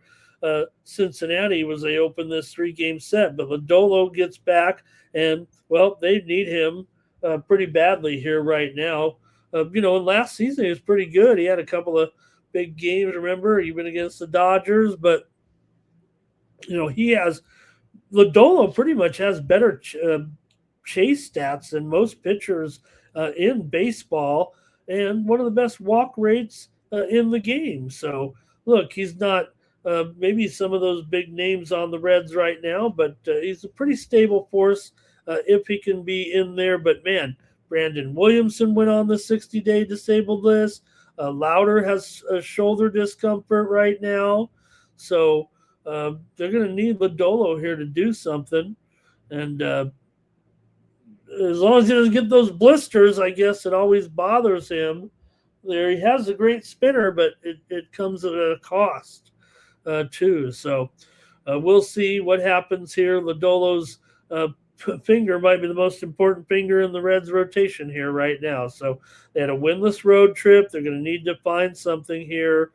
Cincinnati as they open this 3-game set. But Lodolo gets back, and, well, they need him pretty badly here right now. And last season he was pretty good. He had a couple of big games, remember, even against the Dodgers. But, Lodolo pretty much has better chase stats than most pitchers in baseball, and one of the best walk rates in the game. So, look, he's not maybe some of those big names on the Reds right now, but he's a pretty stable force if he can be in there. But, man, Brandon Williamson went on the 60-day disabled list. Lauder has shoulder discomfort right now. So they're going to need Lodolo here to do something. And as long as he doesn't get those blisters, I guess it always bothers him. There, he has a great spinner, but it comes at a cost too. So we'll see what happens here. Lodolo's finger might be the most important finger in the Reds rotation here right now. So they had a winless road trip. They're going to need to find something here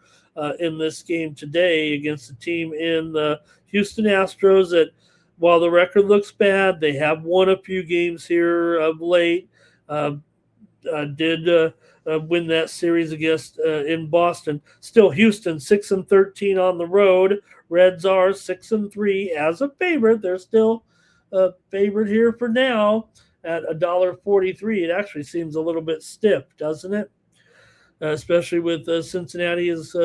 in this game today against a team in the Houston Astros that, while the record looks bad, they have won a few games here of late. Did win that series against in Boston. Still, Houston 6-13 on the road. Reds are 6-3 as a favorite. They're still a favorite here for now at $1.43. It actually seems a little bit stiff, doesn't it? Especially with Cincinnati as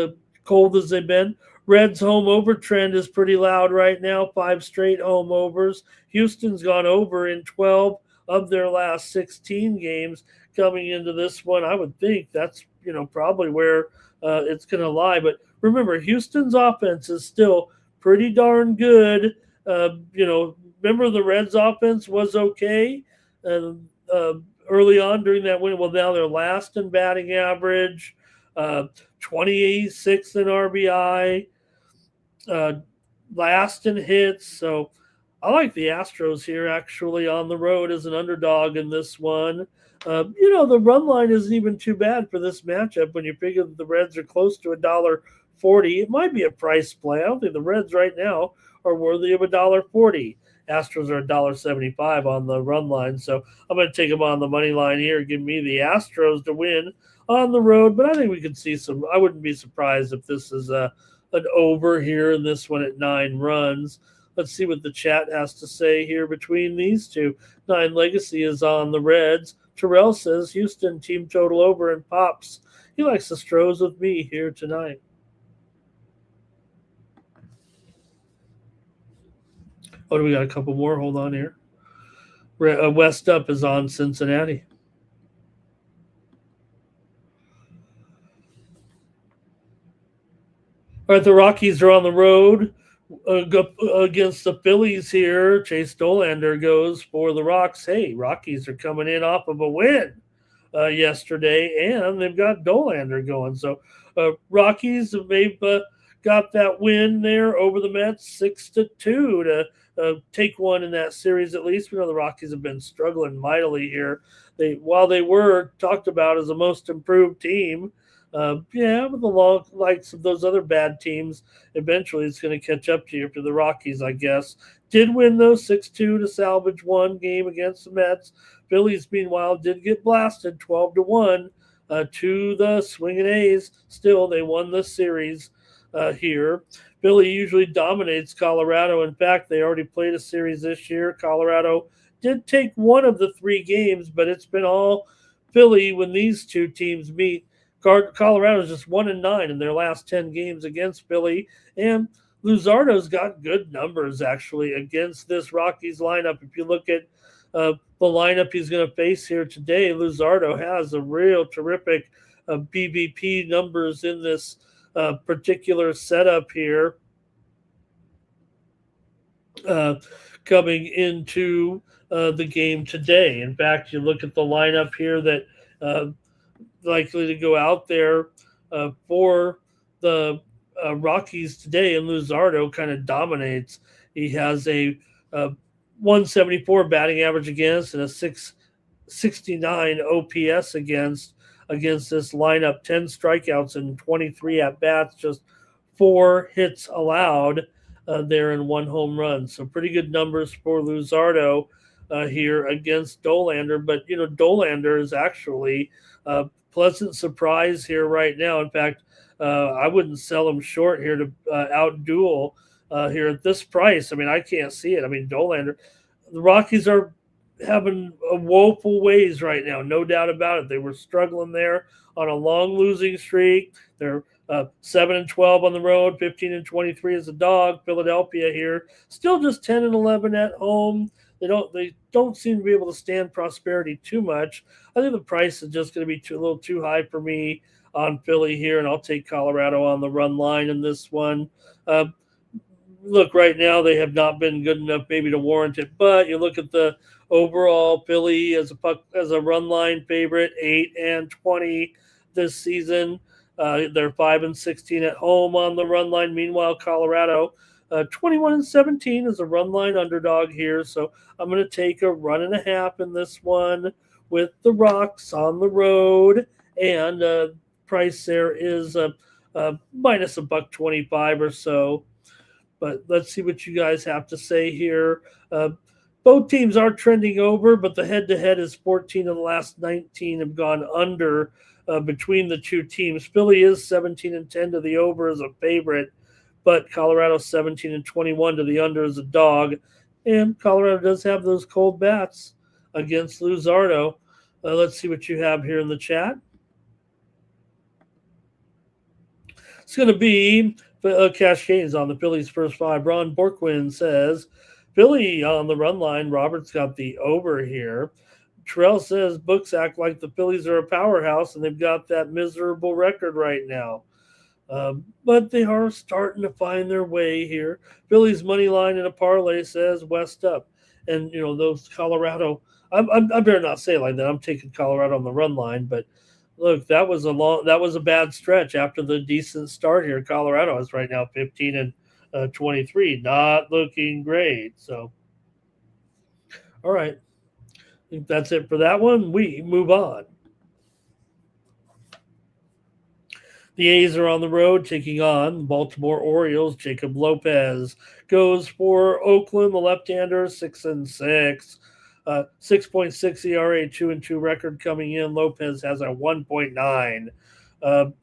cold as they've been. Reds home over trend is pretty loud right now. 5 straight home overs. Houston's gone over in 12 of their last 16 games. Coming into this one, I would think that's probably where it's going to lie. But remember, Houston's offense is still pretty darn good. Remember the Reds' offense was okay early on during that win. Well, now they're last in batting average, 26th in RBI, last in hits. So I like the Astros here actually on the road as an underdog in this one. The run line isn't even too bad for this matchup when you figure that the Reds are close to $1.40. It might be a price play. I don't think the Reds right now are worthy of $1.40. Astros are $1.75 on the run line. So I'm going to take them on the money line here. Give me the Astros to win on the road. But I think we could see some. I wouldn't be surprised if this is an over here and this one at 9 runs. Let's see what the chat has to say here between these two. 9 Legacy is on the Reds. Terrell says Houston team total over and pops. He likes the Stros with me here tonight. Oh, do we got a couple more? Hold on here. West Up is on Cincinnati. All right, the Rockies are on the road against the Phillies here. Chase Dolander goes for the Rocks. Hey, Rockies are coming in off of a win yesterday, and they've got Dolander going. So Rockies, they've got that win there over the Mets 6-2 to take one in that series at least. We know the Rockies have been struggling mightily here. While they were talked about as the most improved team, with the long likes of those other bad teams, eventually it's going to catch up to you for the Rockies, I guess. Did win those 6-2 to salvage one game against the Mets. Phillies, meanwhile, did get blasted 12-1 to the swinging A's. Still, they won the series here. Philly usually dominates Colorado. In fact, they already played a series this year. Colorado did take one of the 3 games, but it's been all Philly when these two teams meet. Colorado's just 1-9 in their last 10 games against Philly, and Luzardo's got good numbers actually against this Rockies lineup. If you look at the lineup he's going to face here today, Luzardo has a real terrific BVP numbers in this particular setup here coming into the game today. In fact, you look at the lineup here that likely to go out there for the Rockies today, and Luzardo kind of dominates. He has a 174 batting average against and a 669 OPS against this lineup. 10 strikeouts and 23 at bats, just 4 hits allowed there in 1 home run. So pretty good numbers for Luzardo here against Dolander. But Dolander is actually pleasant surprise here right now. In fact, I wouldn't sell him short here to out-duel here at this price. I mean, I can't see it. I mean, Dolander, the Rockies are having a woeful ways right now, no doubt about it. They were struggling there on a long losing streak. They're 7-12 on the road, 15-23 as a dog. Philadelphia here, still just 10-11 at home. They don't seem to be able to stand prosperity too much. I think the price is just going to be a little too high for me on Philly here, and I'll take Colorado on the run line in this one. Look, right now they have not been good enough maybe to warrant it, but you look at the overall Philly as a run line favorite, 8-20 this season. They're 5-16 at home on the run line. Meanwhile, Colorado 21-17 is a run line underdog here, so I'm going to take a 1.5 in this one with the Rocks on the road, and price there is minus $1.25 or so. But let's see what you guys have to say here. Both teams are trending over, but the head-to-head is 14 of the last 19 have gone under between the two teams. Philly is 17-10 to the over as a favorite, but Colorado 17-21 to the under as a dog. And Colorado does have those cold bats against Luzardo. Let's see what you have here in the chat. It's going to be cash gains on the Phillies' first 5. Ron Borkwin says, Philly on the run line. Robert's got the over here. Terrell says, books act like the Phillies are a powerhouse, and they've got that miserable record right now. But they are starting to find their way here. Phillies money line in a parlay says West up. And, those Colorado, I better not say it like that. I'm taking Colorado on the run line, but look, that was a bad stretch after the decent start here. Colorado is right now 15-23, not looking great. So, all right, I think that's it for that one. We move on. The A's are on the road taking on the Baltimore Orioles. Jacob Lopez goes for Oakland. The left-hander, 6-6. 6.6 ERA, 2-2 record coming in. Lopez has a 1.9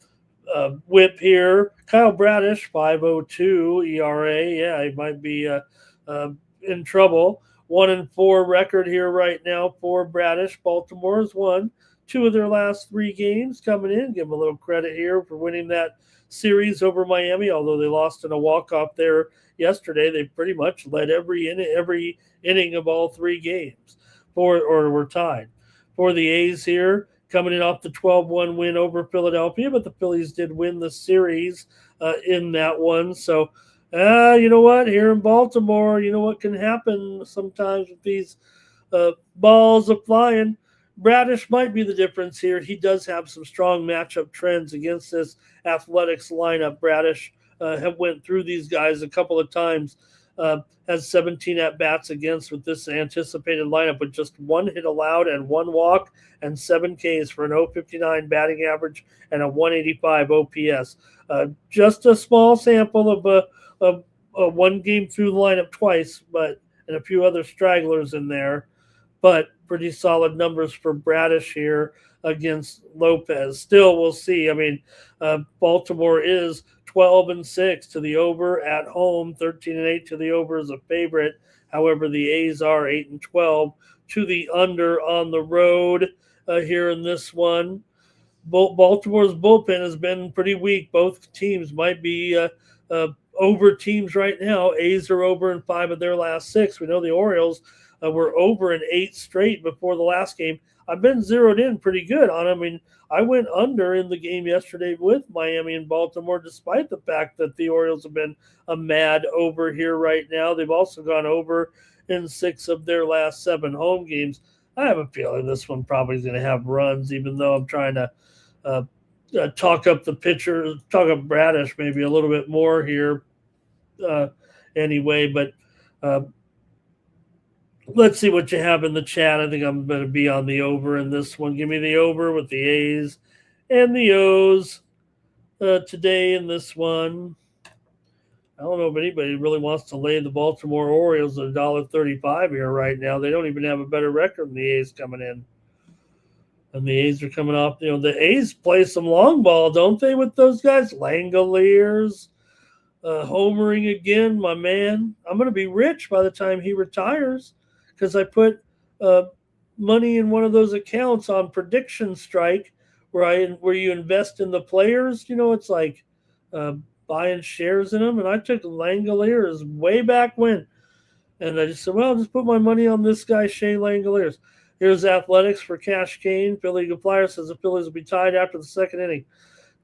whip here. Kyle Bradish, 5.02 ERA. Yeah, he might be in trouble. 1-4 record here right now for Bradish. Baltimore has won 2 of their last 3 games coming in. Give them a little credit here for winning that series over Miami, although they lost in a walk-off there yesterday. They pretty much led every inning of all 3 games, or were tied. For the A's here, coming in off the 12-1 win over Philadelphia, but the Phillies did win the series in that one. So, you know what? Here in Baltimore, you know what can happen sometimes with these balls are flying. Bradish might be the difference here. He does have some strong matchup trends against this Athletics lineup. Bradish have went through these guys a couple of times. Has 17 at-bats against with this anticipated lineup with just 1 hit allowed and 1 walk and 7 Ks for an 0.59 batting average and a 185 OPS. Just a small sample of one game through the lineup twice, but and a few other stragglers in there. But pretty solid numbers for Bradish here against Lopez. Still, we'll see. I mean, Baltimore is 12-6 to the over at home, 13-8 to the over as a favorite. However, the A's are 8-12 to the under on the road here in this one. Baltimore's bullpen has been pretty weak. Both teams might be over teams right now. A's are over in 5 of their last 6. We know the Orioles were over in 8 straight before the last game. I've been zeroed in pretty good on them. I mean, I went under in the game yesterday with Miami and Baltimore, despite the fact that the Orioles have been a mad over here right now. They've also gone over in 6 of their last 7 home games. I have a feeling this one probably is going to have runs, even though I'm trying to talk up the pitcher, talk up Bradish maybe a little bit more here anyway. But let's see what you have in the chat. I think I'm going to be on the over in this one. Give me the over with the A's and the O's today in this one. I don't know if anybody really wants to lay the Baltimore Orioles at $1.35 here right now. They don't even have a better record than the A's coming in. And the A's are coming off. You know, the A's play some long ball, don't they, with those guys? Langoliers, homering again, my man. I'm going to be rich by the time he retires because I put money in one of those accounts on Prediction Strike where you invest in the players. You know, it's like buying shares in them. And I took Langoliers way back when. And I just said, well, I'll just put my money on this guy, Shea Langoliers. Here's Athletics for Cash Kane. Philly Flyer says the Phillies will be tied after the 2nd inning.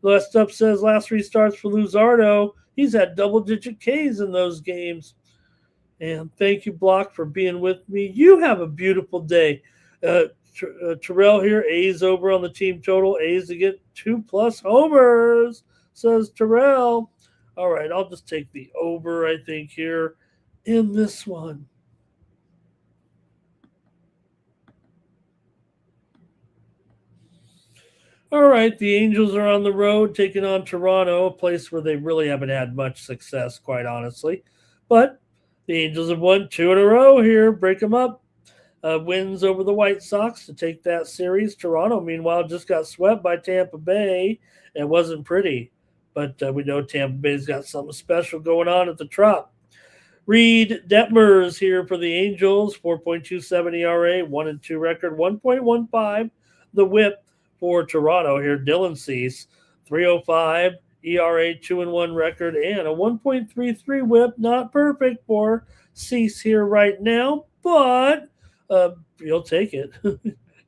Last up says last 3 starts for Luzardo. He's had double-digit Ks in those games. And thank you, Block, for being with me. You have a beautiful day. Terrell here, A's over on the team total. A's to get 2+ homers, says Terrell. All right, I'll just take the over, I think, here in this one. All right, the Angels are on the road taking on Toronto, a place where they really haven't had much success, quite honestly. But the Angels have won 2 in a row here. Break them up. Wins over the White Sox to take that series. Toronto, meanwhile, just got swept by Tampa Bay. It wasn't pretty, but we know Tampa Bay's got something special going on at the Trop. Reed Detmers here for the Angels, 4.27 ERA, 1-2 record, 1.15 the WHIP. For Toronto here, Dylan Cease, 3.05 ERA, 2-1 record, and a 1.33 WHIP. Not perfect for Cease here right now, but you'll take it.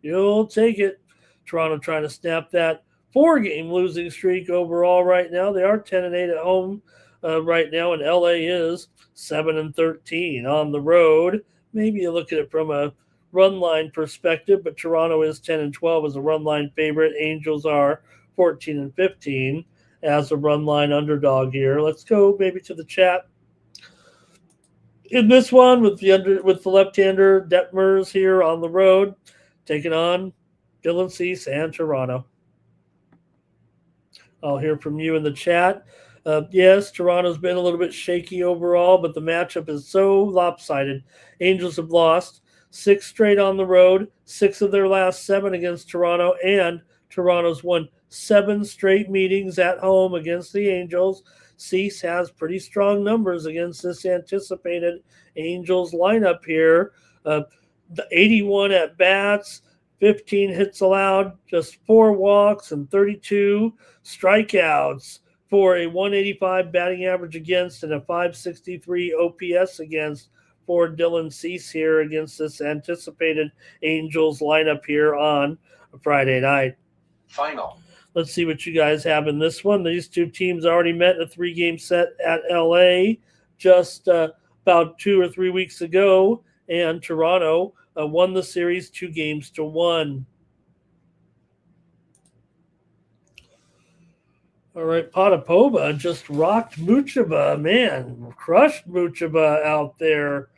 You'll take it. Toronto trying to snap that 4-game losing streak overall right now. They are 10-8 at home right now, and LA is 7-13 on the road. Maybe you look at it from a run line perspective, but Toronto is 10-12 as a run line favorite. Angels are 14-15 as a run line underdog here. Let's go maybe to the chat. In this one with the left-hander Detmers here on the road, taking on Dylan Cease and Toronto. I'll hear from you in the chat. Yes, Toronto's been a little bit shaky overall, but the matchup is so lopsided. Angels have lost 6 straight on the road, 6 of their last 7 against Toronto, and Toronto's won 7 straight meetings at home against the Angels. Cease has pretty strong numbers against this anticipated Angels lineup here. The 81 at-bats, 15 hits allowed, just 4 walks, and 32 strikeouts for a 185 batting average against and a 563 OPS against for Dylan Cease here against this anticipated Angels lineup here on Friday night. Final. Let's see what you guys have in this one. These two teams already met in a 3-game set at LA just about 2 or 3 weeks ago, and Toronto won the series 2-1. All right, Potapova just rocked Muchova. Man, crushed Muchova out there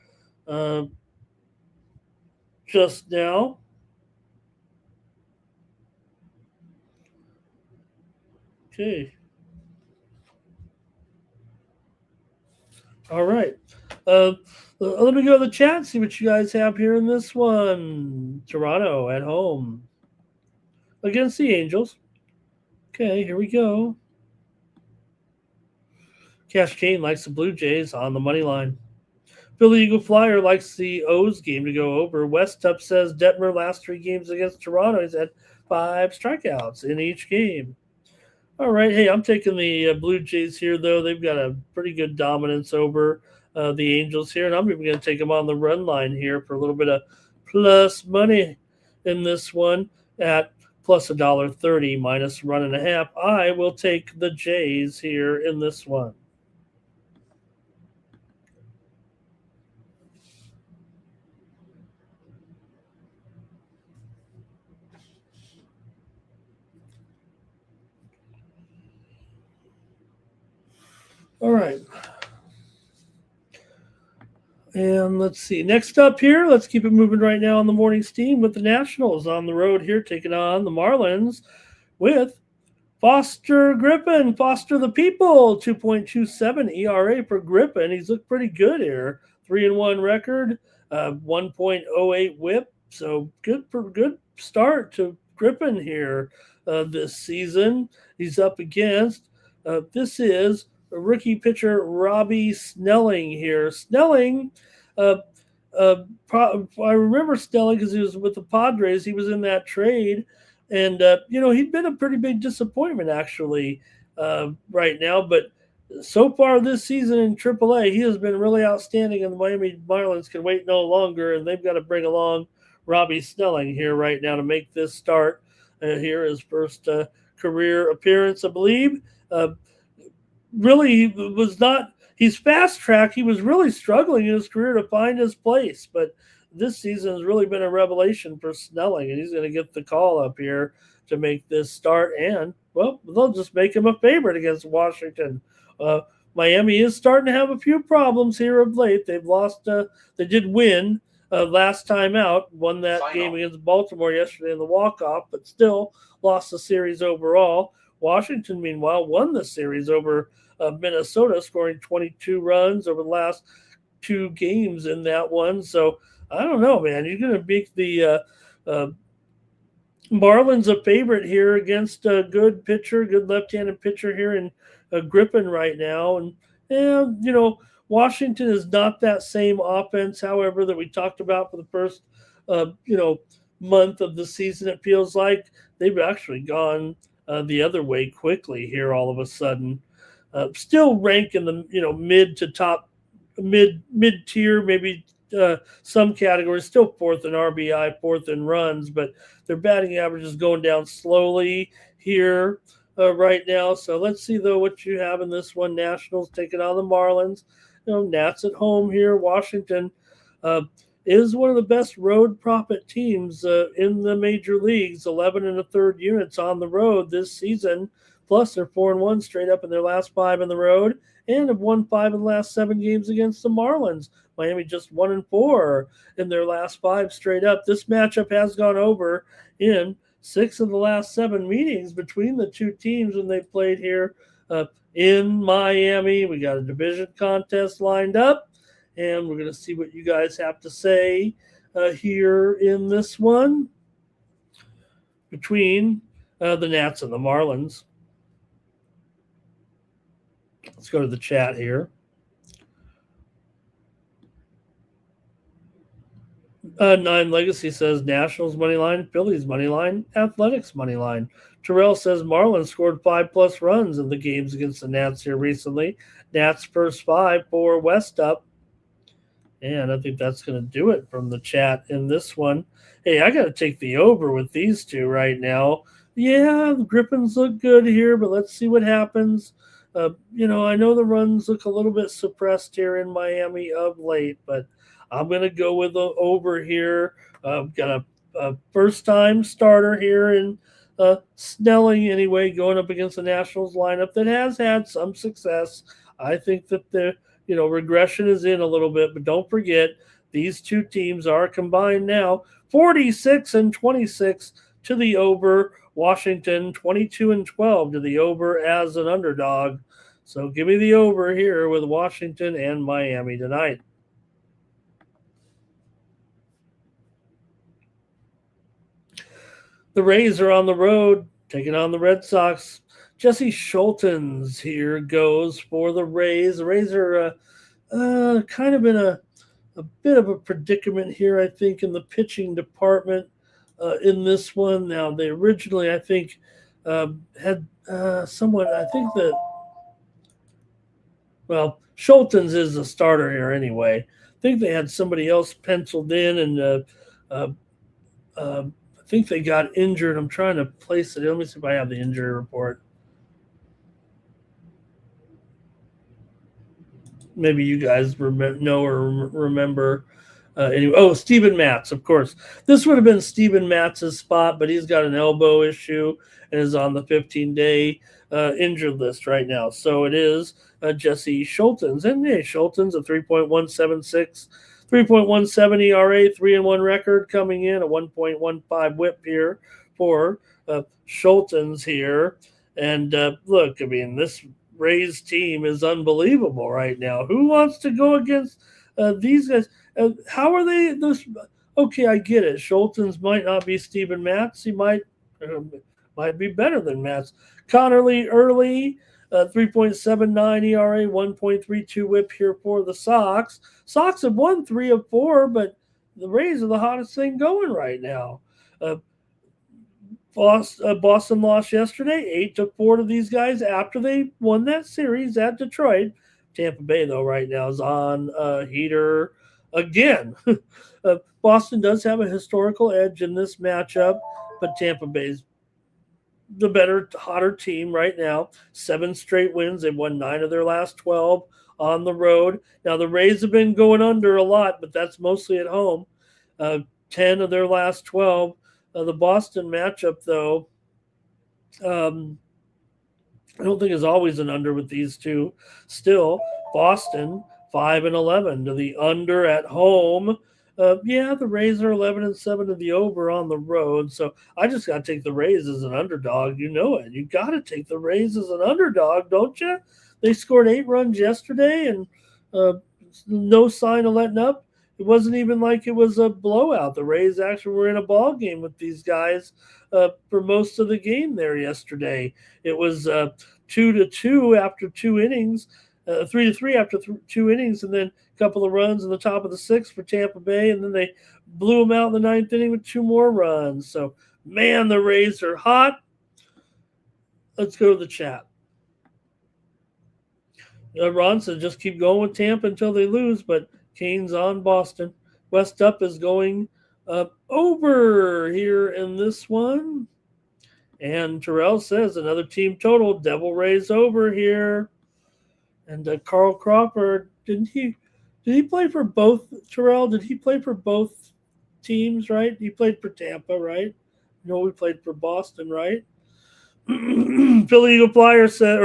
just now. Okay. All right. Let me go to the chat and see what you guys have here in this one. Toronto at home against the Angels. Okay, here we go. Cash Kane likes the Blue Jays on the money line. Philly Eagle Flyer likes the O's game to go over. Westup says Detmer last 3 games against Toronto. He's had 5 strikeouts in each game. All right. Hey, I'm taking the Blue Jays here, though. They've got a pretty good dominance over the Angels here, and I'm even going to take them on the run line here for a little bit of plus money in this one at plus $1.30 minus -1.5. I will take the Jays here in this one. All right. And let's see. Next up here, let's keep it moving right now on the morning steam with the Nationals on the road here, taking on the Marlins with Foster Griffin. Foster the people, 2.27 ERA for Griffin. He's looked pretty good here. 3-1 record, 1.08 whip. So good start to Griffin here this season. He's up against, this is rookie pitcher Robbie Snelling here. Snelling, I remember Snelling because he was with the Padres. He was in that trade, and he'd been a pretty big disappointment actually right now. But so far this season in AAA, he has been really outstanding, and the Miami Marlins can wait no longer, and they've got to bring along Robbie Snelling here right now to make this start here, his first career appearance, I believe. Really was not, he's fast track. He was really struggling in his career to find his place, but this season has really been a revelation for Snelling, and he's going to get the call up here to make this start. And, well, they'll just make him a favorite against Washington. Miami is starting to have a few problems here of late. They've lost, they did win last time out, won that game against Baltimore yesterday in the walk-off, but still lost the series overall. Washington, meanwhile, won the series over Minnesota, scoring 22 runs over the last 2 games in that one. So I don't know, man. You're going to make the Marlins a favorite here against a good pitcher, good left-handed pitcher here in Griffin right now. And Washington is not that same offense, however, that we talked about for the first, month of the season. It feels like they've actually gone the other way quickly here all of a sudden. Still rank in the mid to top mid tier, maybe some categories, still 4th in RBI, 4th in runs, but their batting average is going down slowly here right now. So let's see though what you have in this one. Nationals taking on the Marlins. Nats at home here. Washington is one of the best road profit teams in the major leagues. 11 1/3 units on the road this season. Plus, they're 4-1 straight up in their last 5 on the road, and have won 5 in the last 7 games against the Marlins. Miami just 1-4 in their last 5 straight up. This matchup has gone over in 6 of the last 7 meetings between the two teams when they played here in Miami. We got a division contest lined up, and we're going to see what you guys have to say here in this one between the Nats and the Marlins. Let's go to the chat here. Nine Legacy says Nationals money line, Phillies money line, Athletics money line. Terrell says Marlins scored 5+ runs in the games against the Nats here recently. Nats first 5 for Westup. And I think that's going to do it from the chat in this one. Hey, I got to take the over with these two right now. Yeah, the Griffins look good here, but let's see what happens. I know the runs look a little bit suppressed here in Miami of late, but I'm going to go with the over here. Got a first-time starter here in Snelling anyway, going up against the Nationals lineup that has had some success. I think that the regression is in a little bit, but don't forget these two teams are combined now 46-26 to the over. Washington 22-12 to the over as an underdog. So give me the over here with Washington and Miami tonight. The Rays are on the road, taking on the Red Sox. Jesse Schultens here goes for the Rays. The Rays are kind of in a bit of a predicament here, I think, in the pitching department in this one. Now, they originally, I think, had someone, I think that, well, Schultens is the starter here anyway. I think they had somebody else penciled in, and I think they got injured. I'm trying to place it. Let me see if I have the injury report. Maybe you guys know or remember. Anyway, Steven Matz, of course. This would have been Steven Matz's spot, but he's got an elbow issue and is on the 15-day injured list right now. So it is Jesse Schultens. And hey, Schultens, a 3.176, 3.17 ERA, 3-1 record coming in, a 1.15 whip here for Schultens here. And look, I mean, this Rays team is unbelievable right now. Who wants to go against these guys? How are they? Okay, I get it. Schultens might not be Steven Matz. He might be better than Matz. Connerly early, 3.79 ERA, 1.32 whip here for the Sox. Sox have won 3 of 4, but the Rays are the hottest thing going right now. Boston lost yesterday, 8-4 to these guys after they won that series at Detroit. Tampa Bay, though, right now is on heater again. Boston does have a historical edge in this matchup, but Tampa Bay's the better, hotter team right now. 7 straight wins. They've won 9 of their last 12 on the road. Now, the Rays have been going under a lot, but that's mostly at home. 10 of their last 12. The Boston matchup, though, I don't think is always an under with these two. Still, Boston 5-11 to the under at home. The Rays are 11-7 to the over on the road. So I just got to take the Rays as an underdog. You know it. You got to take the Rays as an underdog, don't you? They scored 8 runs yesterday and no sign of letting up. It wasn't even like it was a blowout. The Rays actually were in a ball game with these guys for most of the game there yesterday. It was 2-2 after 2 innings, 3-3 after 2 innings, and then a couple of runs in the top of the 6th for Tampa Bay, and then they blew them out in the 9th inning with 2 more runs. So, man, the Rays are hot. Let's go to the chat. Ron said just keep going with Tampa until they lose, but Kane's on Boston. West Up is going over here in this one. And Terrell says another team total. Devil Rays over here. And Carl Crawford, did he play for both, Terrell? Did he play for both teams, right? He played for Tampa, right? No, we played for Boston, right? Philly Eagle Flyers said,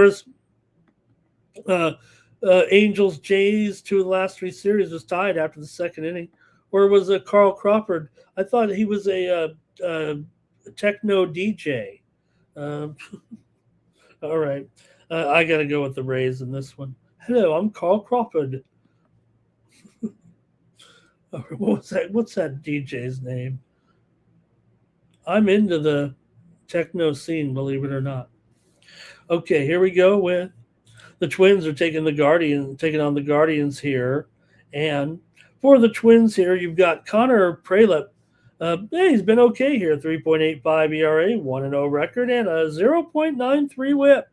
Angels, Jays, 2 of the last 3 series was tied after the 2nd inning. Or was it Carl Crawford? I thought he was a techno DJ. All right. I got to go with the Rays in this one. Hello, I'm Carl Crawford. What's that DJ's name? I'm into the techno scene, believe it or not. Okay, here we go with the Twins are taking on the Guardians here. And for the Twins here, you've got Connor Pralep. He's been okay here. 3.85 ERA, 1-0 record, and a 0.93 whip.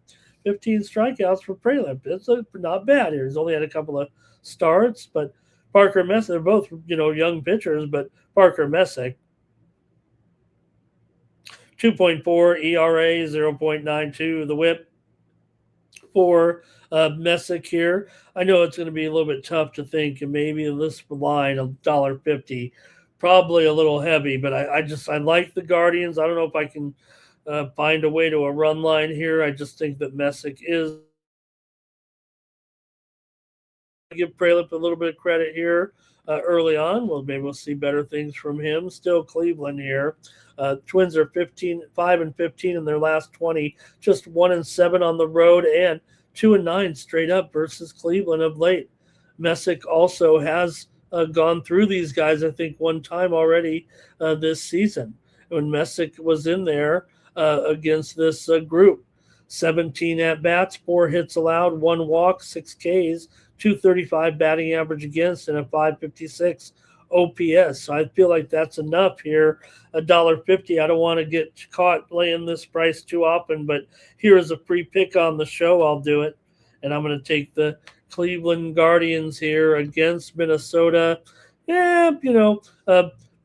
15 strikeouts for Pralep. It's not bad here. He's only had a couple of starts, but Parker Messick. They're both, young pitchers, but Parker Messick, 2.4 ERA, 0.92 the whip for Messick here. I know it's going to be a little bit tough to think, and maybe this line of $1.50, probably a little heavy, but I like the Guardians. I don't know if I can find a way to a run line here. I just think that Messick is. Give Pralip a little bit of credit here early on. Well, maybe we'll see better things from him. Still Cleveland here. Twins are 5-15 in their last 20, just 1-7 on the road, and 2-9 straight up versus Cleveland of late. Messick also has gone through these guys, I think, one time already this season when Messick was in there against this group. 17 at bats, 4 hits allowed, 1 walk, 6 Ks, 235 batting average against, and a 556 OPS. So I feel like that's enough here. $1.50. I don't want to get caught laying this price too often, but here is a free pick on the show. I'll do it. And I'm going to take the Cleveland Guardians here against Minnesota. Yeah,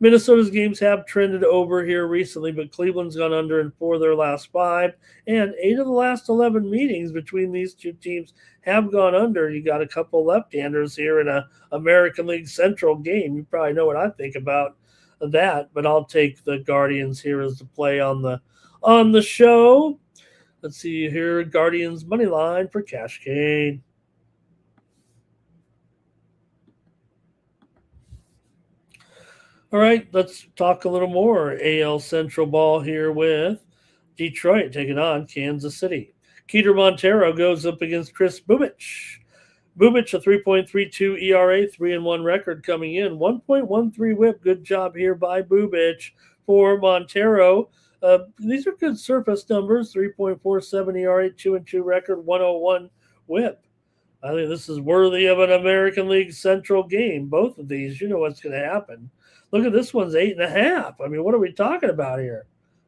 Minnesota's games have trended over here recently, but Cleveland's gone under in 4 of their last 5, and 8 of the last 11 meetings between these two teams have gone under. You got a couple left-handers here in a American League Central game. You probably know what I think about that, but I'll take the Guardians here as the play on the show. Let's see here, Guardians money line for Cascade. All right, let's talk a little more AL Central ball here with Detroit taking on Kansas City. Keter Montero goes up against Chris Bubich. Bubich, a 3.32 ERA, 3-1 record coming in, 1.13 whip. Good job here by Bubich for Montero. These are good surface numbers, 3.47 ERA, 2-2 record, 101 whip. I think this is worthy of an American League Central game. Both of these, you know what's going to happen. Look at this one's 8.5. I mean, what are we talking about here?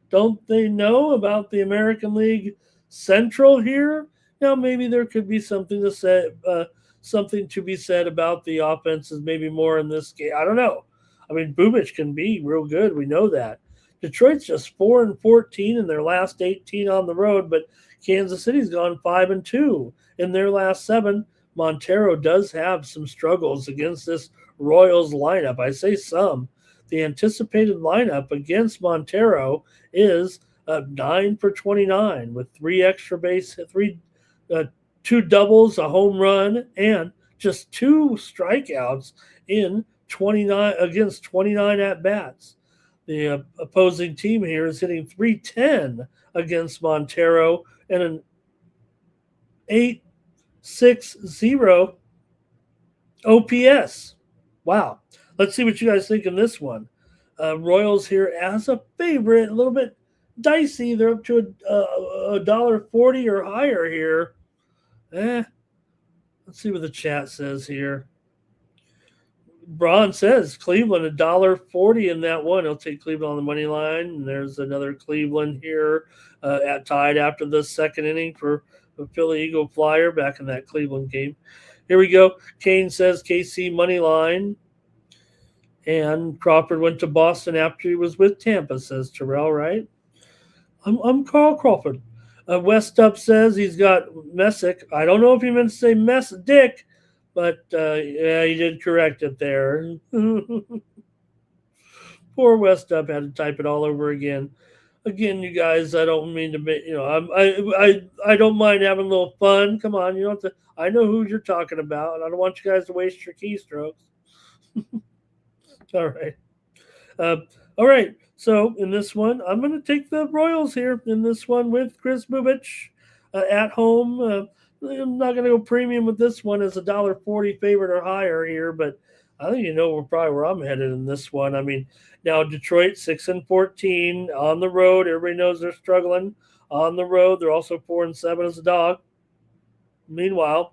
Don't they know about the American League Central here? Now, maybe there could be something to be said about the offenses, maybe more in this game. I don't know. I mean, Bubich can be real good. We know that. Detroit's just 4-14 in their last 18 on the road, but Kansas City's gone 5-2 in their last 7. Montero does have some struggles against this Royals lineup. I say some. The anticipated lineup against Montero is 9 for 29 with 3 extra base, 2 doubles, a home run, and just 2 strikeouts in 29 against 29 at bats. The opposing team here is hitting .310 against Montero and an .860 OPS. Wow. Let's see what you guys think in this one. Royals here as a favorite, a little bit dicey. They're up to $1.40 or higher here. Let's see what the chat says here. Braun says Cleveland $1.40 in that one. He'll take Cleveland on the money line. And there's another Cleveland here tied after the second inning for the Philly Eagle Flyer back in that Cleveland game. Here we go. Kane says KC money line. And Crawford went to Boston after he was with Tampa, says Terrell, right? I'm Carl Crawford. West Up says he's got Messick. I don't know if he meant to say Dick, but yeah, he did correct it there. Poor West Up had to type it all over again. Again, you guys, I don't mean to be, I don't mind having a little fun. Come on, you don't have to. I know who you're talking about, and I don't want you guys to waste your keystrokes. All right. All right. So in this one, I'm going to take the Royals here in this one with Chris Bubich at home. I'm not going to go premium with this one as $1.40 favorite or higher here, but I think we're probably where I'm headed in this one. I mean, now Detroit 6-14 on the road. Everybody knows they're struggling on the road. They're also 4-7 as a dog. Meanwhile,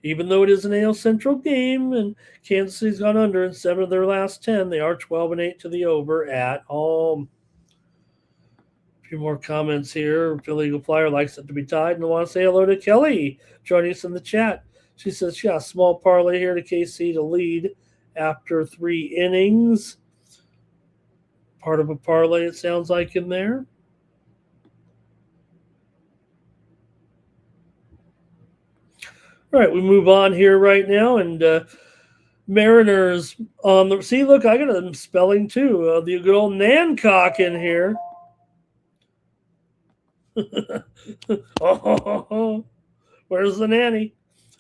even though it is an AL Central game and Kansas City's gone under in 7 of their last 10, they are 12-8 to the over at home. A few more comments here. Philly Eagle Flyer likes it to be tied, and I want to say hello to Kelly joining us in the chat. She says she got a small parlay here to KC to lead after 3 innings. Part of a parlay, it sounds like, in there. All right, we move on here right now, and Mariners on the. See, look, I got a spelling too. The good old Nancock in here. Oh, where's the nanny?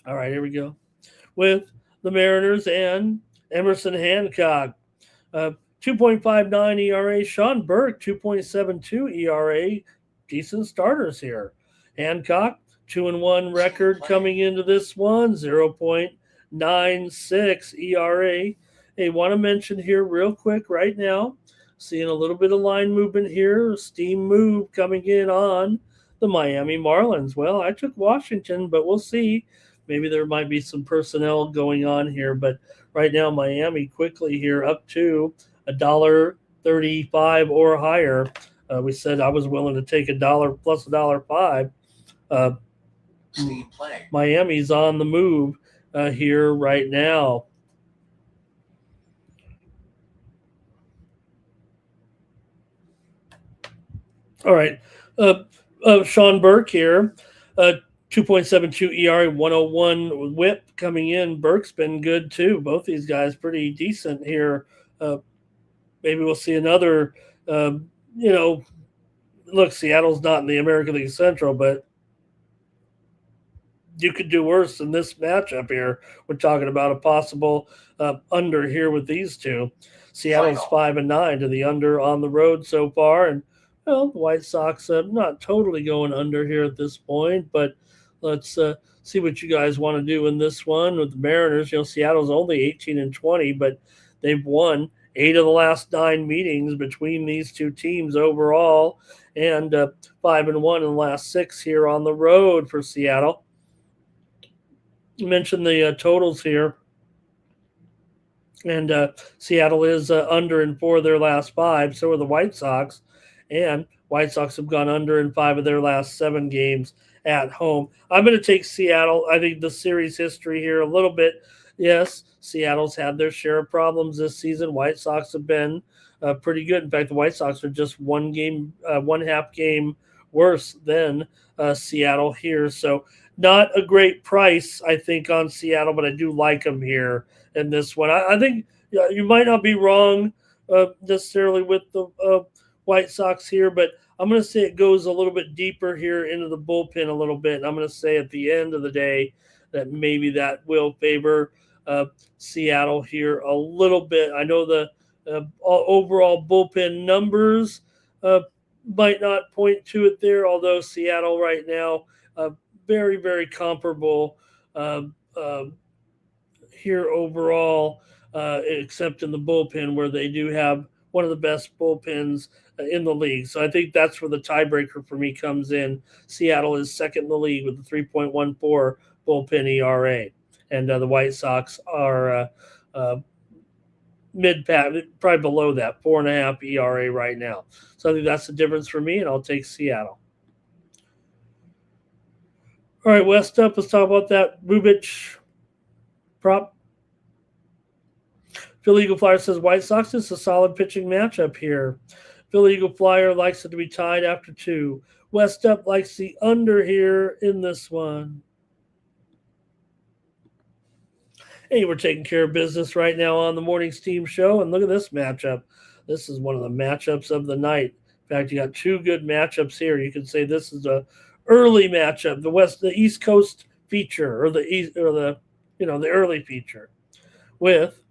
All right, here we go. With the Mariners and Emerson Hancock. 2.59 ERA. Sean Burke, 2.72 ERA. Decent starters here. Hancock, 2-1 record coming into this one, 0.96 ERA. Hey, want to mention here real quick right now, seeing a little bit of line movement here, steam move coming in on the Miami Marlins. Well, I took Washington, but we'll see. Maybe there might be some personnel going on here, but right now Miami quickly here up to $1.35 or higher. We said I was willing to take $1 plus $1.05. Miami's on the move here right now. All right. Sean Burke here. 2.72 ERA, 101 whip coming in. Burke's been good too. Both these guys pretty decent here. Maybe we'll see another, look, Seattle's not in the American League Central, but you could do worse than this matchup here. We're talking about a possible under here with these two. Seattle's 5-9 to the under on the road so far. And, well, the White Sox not totally going under here at this point, but let's see what you guys want to do in this one with the Mariners. Seattle's only 18-20, but they've won 8 of the last 9 meetings between these two teams overall, and 5-1 in the last 6 here on the road for Seattle. You mentioned the totals here, and Seattle is under in 4 of their last 5. So are the White Sox, and White Sox have gone under in 5 of their last 7 games at home. I'm going to take Seattle. I think the series history here a little bit. Yes, Seattle's had their share of problems this season. White Sox have been pretty good. In fact, the White Sox are just one half game worse than Seattle here. So not a great price, I think, on Seattle, but I do like them here in this one. I think you might not be wrong necessarily with the White Sox here, but I'm going to say it goes a little bit deeper here into the bullpen a little bit. And I'm going to say at the end of the day that maybe that will favor Seattle here a little bit. I know the overall bullpen numbers might not point to it there, although Seattle right now very, very comparable here overall, except in the bullpen where they do have one of the best bullpens in the league. So I think that's where the tiebreaker for me comes in. Seattle is second in the league with a 3.14 bullpen ERA. And the White Sox are mid-pack, probably below that, 4.5 ERA right now. So I think that's the difference for me, and I'll take Seattle. All right, West up, let's talk about that Bubic prop. Philly Eagle Flyer says White Sox is a solid pitching matchup here. Philly Eagle Flyer likes it to be tied after 2. West up likes the under here in this one. Hey, we're taking care of business right now on the Morning Steam Show, and look at this matchup. This is one of the matchups of the night. In fact, you got 2 good matchups here. You could say this is a early matchup, the East Coast feature, or the early feature, with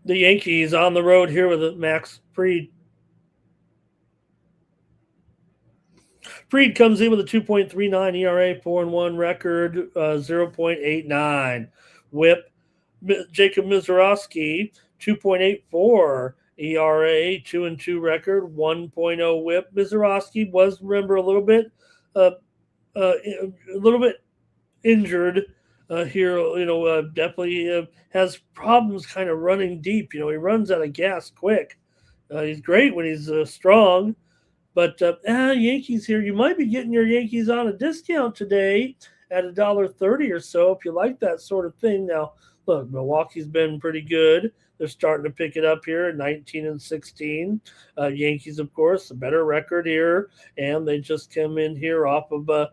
the Yankees on the road here with Max Fried. Fried comes in with a 2.39 ERA, 4-1 record, 0.89 whip. Jacob Mizorowski, 2.84 ERA, 2-2 record, 1.0 whip. Mizorowski was, remember, a little bit injured here. Definitely has problems kind of running deep. He runs out of gas quick. He's great when he's strong, But Yankees here, you might be getting your Yankees on a discount today at $1.30 or so if you like that sort of thing. Now, look, Milwaukee's been pretty good. They're starting to pick it up here at 19-16. Yankees, of course, a better record here, and they just came in here off of a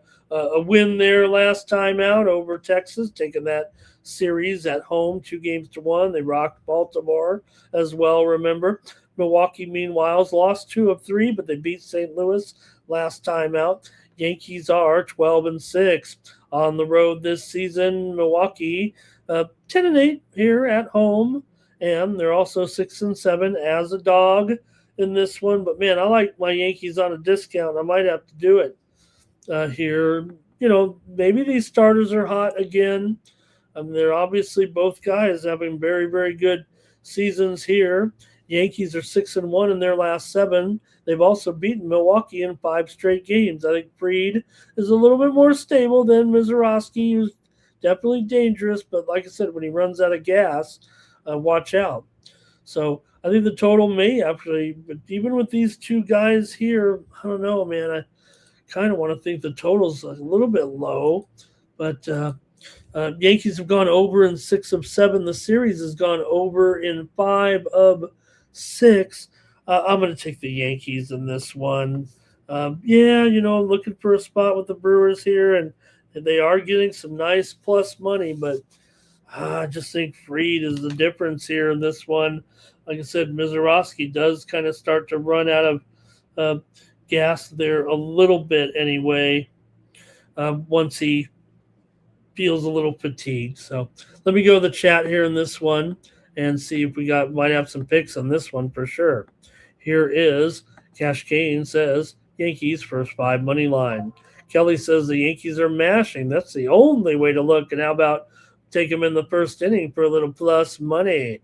win there last time out over Texas, taking that series at home 2-1. They rocked Baltimore as well, remember. Milwaukee, meanwhile, has lost 2 of 3, but they beat St. Louis last time out. Yankees are 12-6 on the road this season. Milwaukee 10-8 here at home, and they're also 6-7 as a dog in this one. But man, I like my Yankees on a discount. I might have to do it here. Maybe these starters are hot again. They're obviously both guys having very, very good seasons here. Yankees are 6-1 in their last 7. They've also beaten Milwaukee in 5 straight games. I think Fried is a little bit more stable than Mizorowski, who's definitely dangerous. But like I said, when he runs out of gas, watch out. So I think the total may actually, but even with these two guys here, I don't know, man. I kind of want to think the total's a little bit low. But Yankees have gone over in 6 of 7. The series has gone over in 5 of 6. I'm going to take the Yankees in this one. I'm looking for a spot with the Brewers here, and they are getting some nice plus money, but I just think Fried is the difference here in this one. Like I said, Mizorowski does kind of start to run out of gas there a little bit anyway, once he feels a little fatigued. So let me go to the chat here in this one and see if we might have some picks on this one for sure. Here is Cash Kane says Yankees first 5 money line. Kelly says the Yankees are mashing. That's the only way to look. And how about take them in the first inning for a little plus money?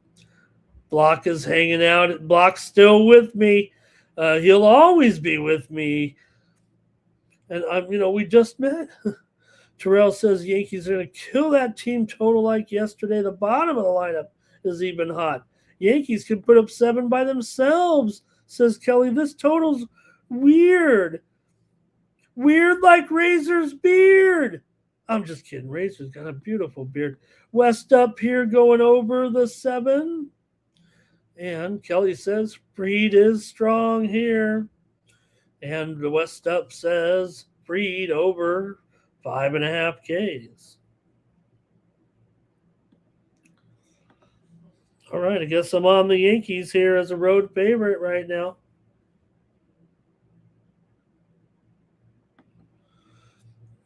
Block is hanging out. Block's still with me. He'll always be with me. And we just met. Terrell says Yankees are going to kill that team total like yesterday. The bottom of the lineup is even hot. Yankees can put up 7 by themselves, says Kelly. This total's weird. Weird like Razor's beard. I'm just kidding. Razor's got a beautiful beard. West up here going over the 7. And Kelly says Fried is strong here. And the West up says Fried over 5.5 Ks. All right, I guess I'm on the Yankees here as a road favorite right now.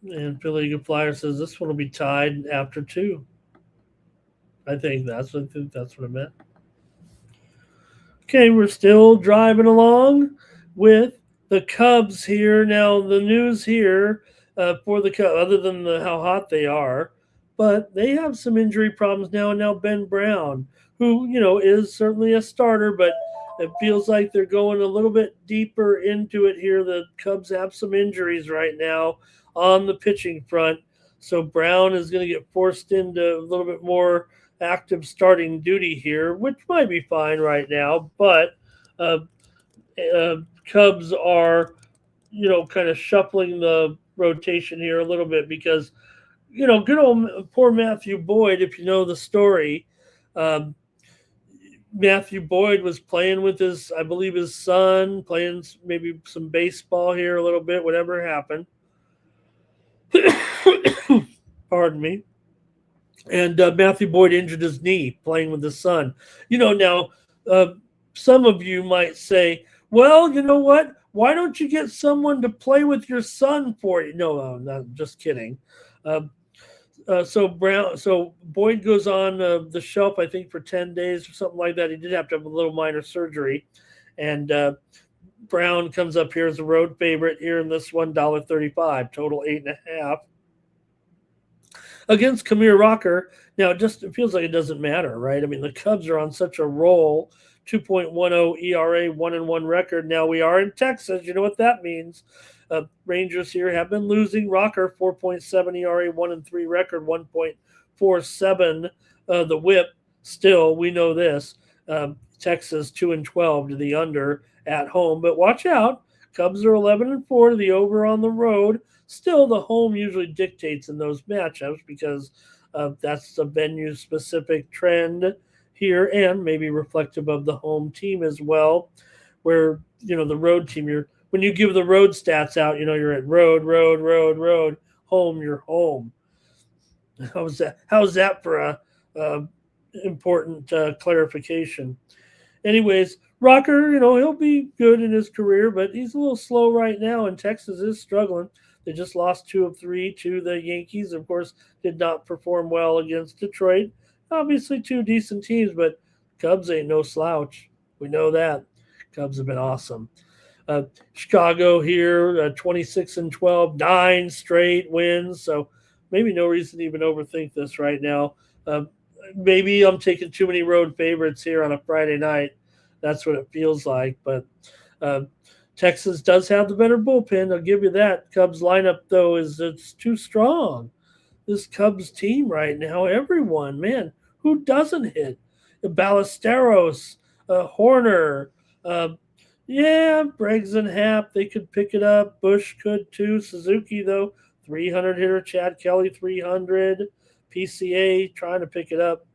And Philly Eagle Flyer says this one will be tied after 2. I think that's what I meant. Okay, we're still driving along with the Cubs here. Now, the news here for the Cubs, other than how hot they are, but they have some injury problems now. And now Ben Brown, who, is certainly a starter, but it feels like they're going a little bit deeper into it here. The Cubs have some injuries right now on the pitching front. So Brown is going to get forced into a little bit more active starting duty here, which might be fine right now. But Cubs are, kind of shuffling the rotation here a little bit because, good old poor Matthew Boyd, if you know the story, Matthew Boyd was playing with his son, playing maybe some baseball here a little bit, whatever happened. Pardon me. And Matthew Boyd injured his knee playing with his son. Now some of you might say, well, you know what? Why don't you get someone to play with your son for you? No, not just kidding. So Boyd goes on the shelf, I think, for 10 days or something like that. He did have to have a little minor surgery. And Brown comes up here as a road favorite here in this $1.35, total 8.5. Against Kamir Rocker. Now, it feels like it doesn't matter, right? I mean, the Cubs are on such a roll, 2.10 ERA, 1-1 record. Now, we are in Texas. You know what that means. Rangers here have been losing. Rocker, 4.7 ERA, 1-3 record, 1.47 the whip. Still, we know this. Texas 2-12 to the under at home. But watch out. Cubs are 11-4 to the over on the road. Still, the home usually dictates in those matchups because that's a venue-specific trend here and maybe reflective of the home team as well, where, the road team, when you give the road stats out, you're at road, home, you're home. How's that for a important clarification? Anyways, Rocker, he'll be good in his career, but he's a little slow right now, and Texas is struggling. They just lost 2 of 3 to the Yankees. Of course, did not perform well against Detroit. Obviously, 2 decent teams, but Cubs ain't no slouch. We know that. Cubs have been awesome. Chicago here, 26-12, 9 straight wins. So maybe no reason to even overthink this right now. Maybe I'm taking too many road favorites here on a Friday night. That's what it feels like. But Texas does have the better bullpen. I'll give you that. Cubs lineup, though, it's too strong. This Cubs team right now, everyone, man, who doesn't hit? Ballesteros, Horner, Briggs and Happ, they could pick it up. Bush could too. Suzuki, though, 300 hitter. Chad Kelly, 300. PCA trying to pick it up.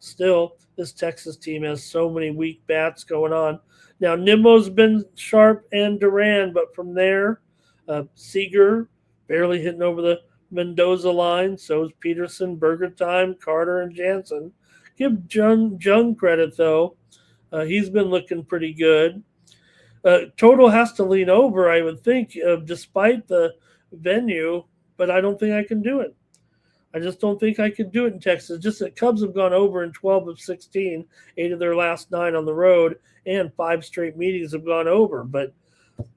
Still, this Texas team has so many weak bats going on. Now, Nimmo's been sharp and Duran, but from there, Seager barely hitting over the Mendoza line. So is Peterson, Burger Time, Carter, and Jansen. Give Jung credit, though. He's been looking pretty good. Total has to lean over, I would think, despite the venue, but I don't think I can do it. I just don't think I could do it in Texas. Just that Cubs have gone over in 12 of 16, 8 of their last 9 on the road, and 5 straight meetings have gone over. But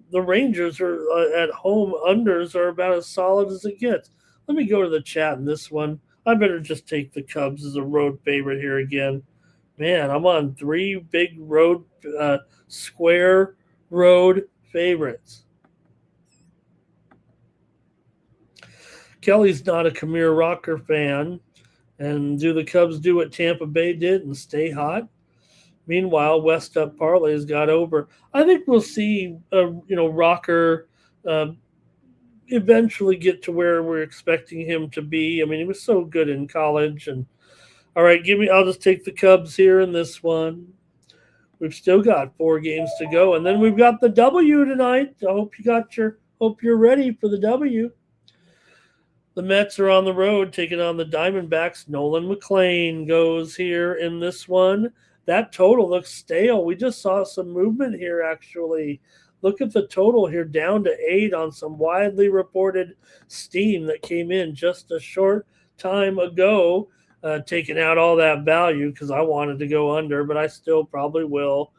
the Rangers are at home unders are about as solid as it gets. Let me go to the chat in this one. I better just take the Cubs as a road favorite here again. Man, I'm on 3 big road, square road favorites. Kelly's not a Kamir Rocker fan. And do the Cubs do what Tampa Bay did and stay hot? Meanwhile, West Up Parlays got over. I think we'll see, Rocker eventually get to where we're expecting him to be. I mean, he was so good in college. And all right, I'll just take the Cubs here in this one. We've still got 4 games to go, and then we've got the W tonight. I hope you're ready for the W. The Mets are on the road taking on the Diamondbacks. Nolan McLean goes here in this one. That total looks stale. We just saw some movement here, actually. Look at the total here, down to 8 on some widely reported steam that came in just a short time ago, taking out all that value because I wanted to go under, but I still probably will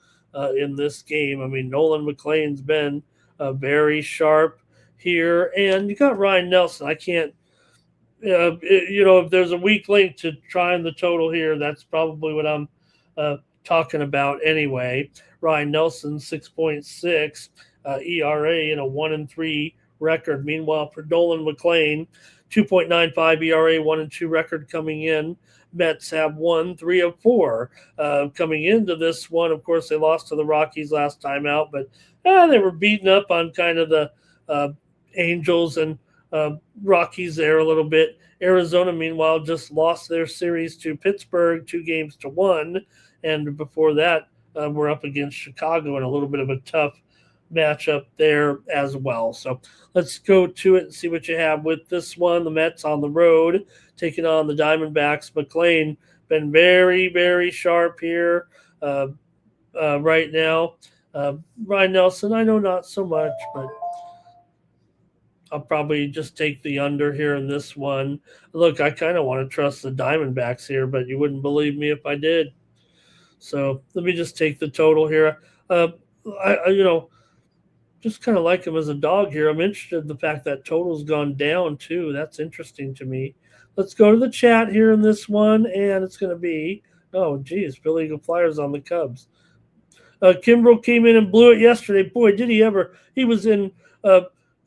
in this game. I mean, Nolan McLean's been very sharp here, and you got Ryan Nelson. I can't, if there's a weak link to trying the total here, that's probably what I'm talking about anyway. Ryan Nelson, 6.6 ERA and a 1-3 record. Meanwhile, for Nolan McLean, 2.95 ERA, 1-2 record coming in. Mets have 3 of 4 coming into this one. Of course, they lost to the Rockies last time out, but they were beaten up on kind of the Angels and Rockies there a little bit. Arizona, meanwhile, just lost their series to Pittsburgh 2-1. And before that, we're up against Chicago in a little bit of a tough matchup there as well. So let's go to it and see what you have with this one. The Mets on the road taking on the Diamondbacks. McLean been very, very sharp here right now. Ryan Nelson, I know not so much, but I'll probably just take the under here in this one. Look, I kind of want to trust the Diamondbacks here, but you wouldn't believe me if I did. So let me just take the total here. Just kind of like him as a dog here. I'm interested in the fact that total's gone down too. That's interesting to me. Let's go to the chat here in this one, and it's going to be, Billy Eagle Flyers on the Cubs. Kimbrel came in and blew it yesterday. Boy, did he ever. He was in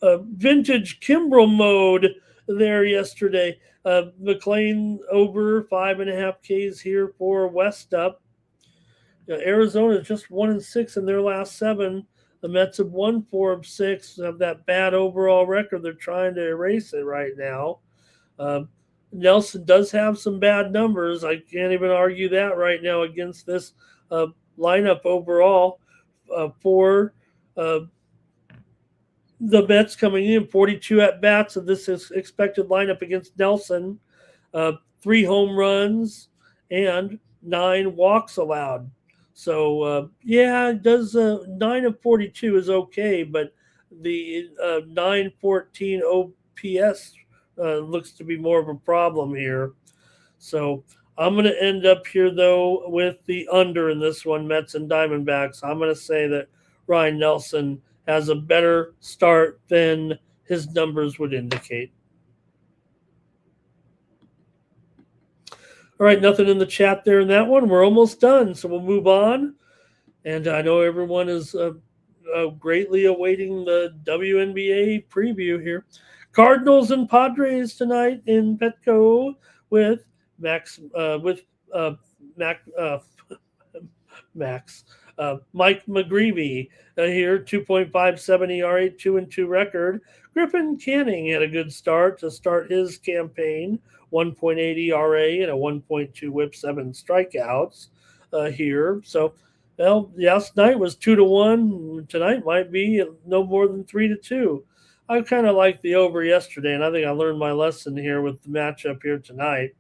vintage Kimbrel mode there yesterday. McLean over 5.5 Ks here for West Up. Arizona is just 1-6 in their last 7 The Mets have won 4 of 6, have that bad overall record. They're trying to erase it right now. Nelson does have some bad numbers. I can't even argue that right now against this lineup overall for the Mets coming in. 42 at-bats of this is expected lineup against Nelson. 3 home runs and 9 walks allowed. So, it does 9 of 42 is okay, but the 914 OPS looks to be more of a problem here. So I'm going to end up here, though, with the under in this one, Mets and Diamondbacks. I'm going to say that Ryan Nelson has a better start than his numbers would indicate. All right, nothing in the chat there in that one. We're almost done, so we'll move on. And I know everyone is greatly awaiting the WNBA preview here. Cardinals and Padres tonight in Petco with Mike McGreevy here, 2.57 ERA, 2-2 record. Griffin Canning had a good start to start his campaign, 1.8 ERA and a 1.2 WHIP, 7 strikeouts here. So, last night was 2-1. Tonight might be no more than 3-2. I kind of liked the over yesterday, and I think I learned my lesson here with the matchup here tonight.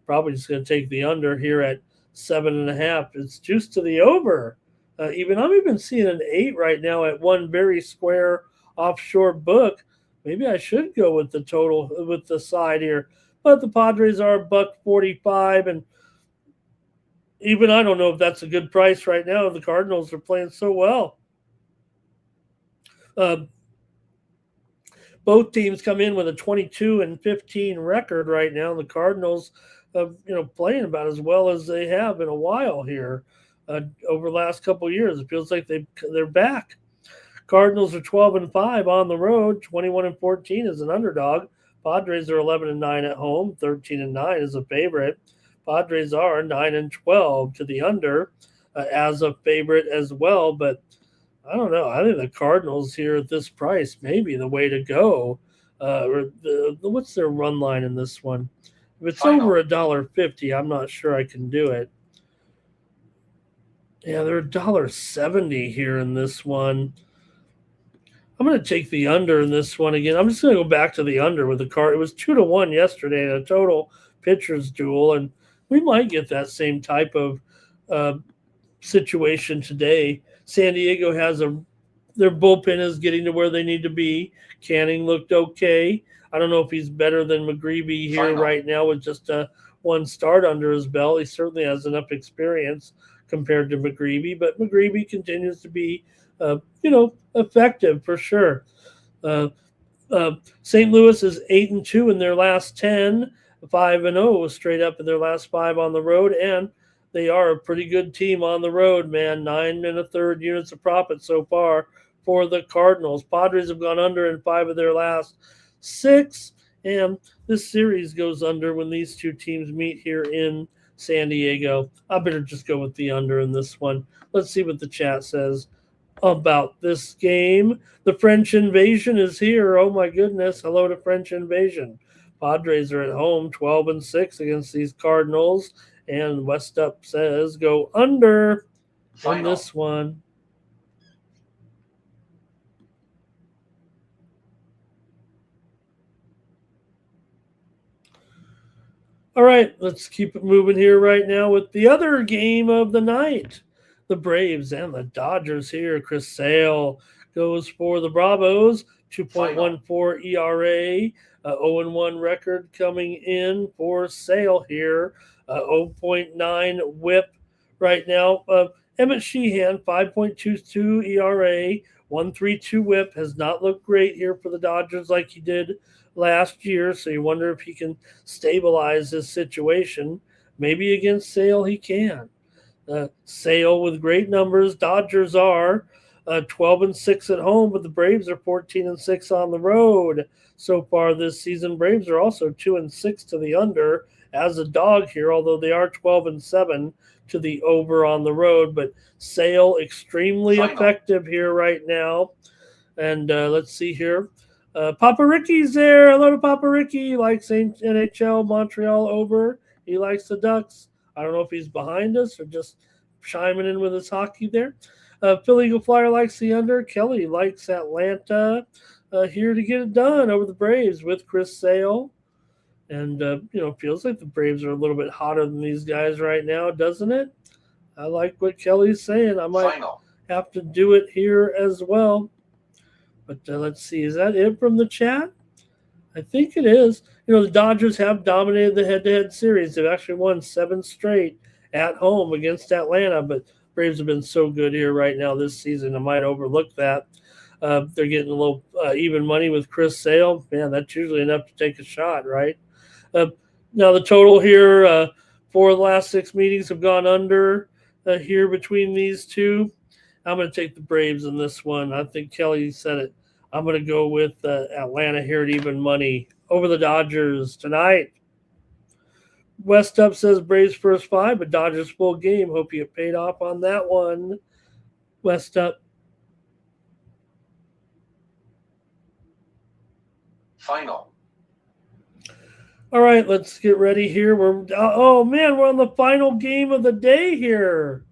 Probably just going to take the under here at 7.5. It's juiced to the over. I'm even seeing an 8 right now at one very square offshore book. Maybe I should go with the total with the side here. But the Padres are $1.45, and even I don't know if that's a good price right now. The Cardinals are playing so well. Both teams come in with a 22-15 record right now. The Cardinals, playing about as well as they have in a while here over the last couple of years. It feels like they're back. Cardinals are 12-5 on the road. 21-14 as an underdog. Padres are 11-9 at home. 13-9 as a favorite. Padres are 9-12 to the under as a favorite as well, but I don't know. I think the Cardinals here at this price may be the way to go. What's their run line in this one? If it's over $1.50, I'm not sure I can do it. Yeah, they're $1.70 here in this one. I'm going to take the under in this one again. I'm just going to go back to the under with the card. It was 2-1 yesterday in a total pitcher's duel, and we might get that same type of situation today. San Diego their bullpen is getting to where they need to be. Canning looked okay. I don't know if he's better than McGreevy here right now with just one start under his belt. He certainly has enough experience compared to McGreevy, but McGreevy continues to be, effective for sure. St. Louis is 8-2 in their last 10, 5-0 straight up in their last 5 on the road, and they are a pretty good team on the road, man. 9 1/3 units of profit so far for the Cardinals. Padres have gone under in 5 of their last 6, and this series goes under when these two teams meet here in San Diego. I better just go with the under in this one. Let's see what the chat says about this game. The French Invasion is here. Oh, my goodness. Hello to French Invasion. Padres are at home 12-6 against these Cardinals. And West Up says go under on this one. All right, let's keep it moving here right now with the other game of the night. The Braves and the Dodgers here. Chris Sale goes for the Bravos. 2.14 ERA. 0-1 record coming in for Sale here. 0.9 whip right now. Emmett Sheehan, 5.22 ERA, 1.32 whip, has not looked great here for the Dodgers like he did last year, so you wonder if he can stabilize his situation. Maybe against Sale he can. Sale with great numbers. Dodgers are 12-6 at home, but the Braves are 14-6 on the road so far this season. Braves are also 2-6 to the under as a dog here, although they are 12-7 to the over on the road. But Sale extremely effective here right now. And let's see here. Papa Ricky's there. Hello to Papa Ricky. He likes NHL Montreal over. He likes the Ducks. I don't know if he's behind us or just chiming in with his hockey there. Philly Eagle Flyer likes the under. Kelly likes Atlanta here to get it done over the Braves with Chris Sale. And, feels like the Braves are a little bit hotter than these guys right now, doesn't it? I like what Kelly's saying. I might have to do it here as well. But let's see. Is that it from the chat? I think it is. The Dodgers have dominated the head-to-head series. They've actually won 7 straight at home against Atlanta, but Braves have been so good here right now this season. I might overlook that. They're getting a little even money with Chris Sale. Man, that's usually enough to take a shot, right? Now the total here for the last 6 meetings have gone under here between these two. I'm going to take the Braves in this one. I think Kelly said it. I'm going to go with Atlanta here at even money over the Dodgers tonight. West Up says Braves first 5, but Dodgers full game. Hope you get paid off on that one. West Up. Final. All right, let's get ready here. We're on the final game of the day here.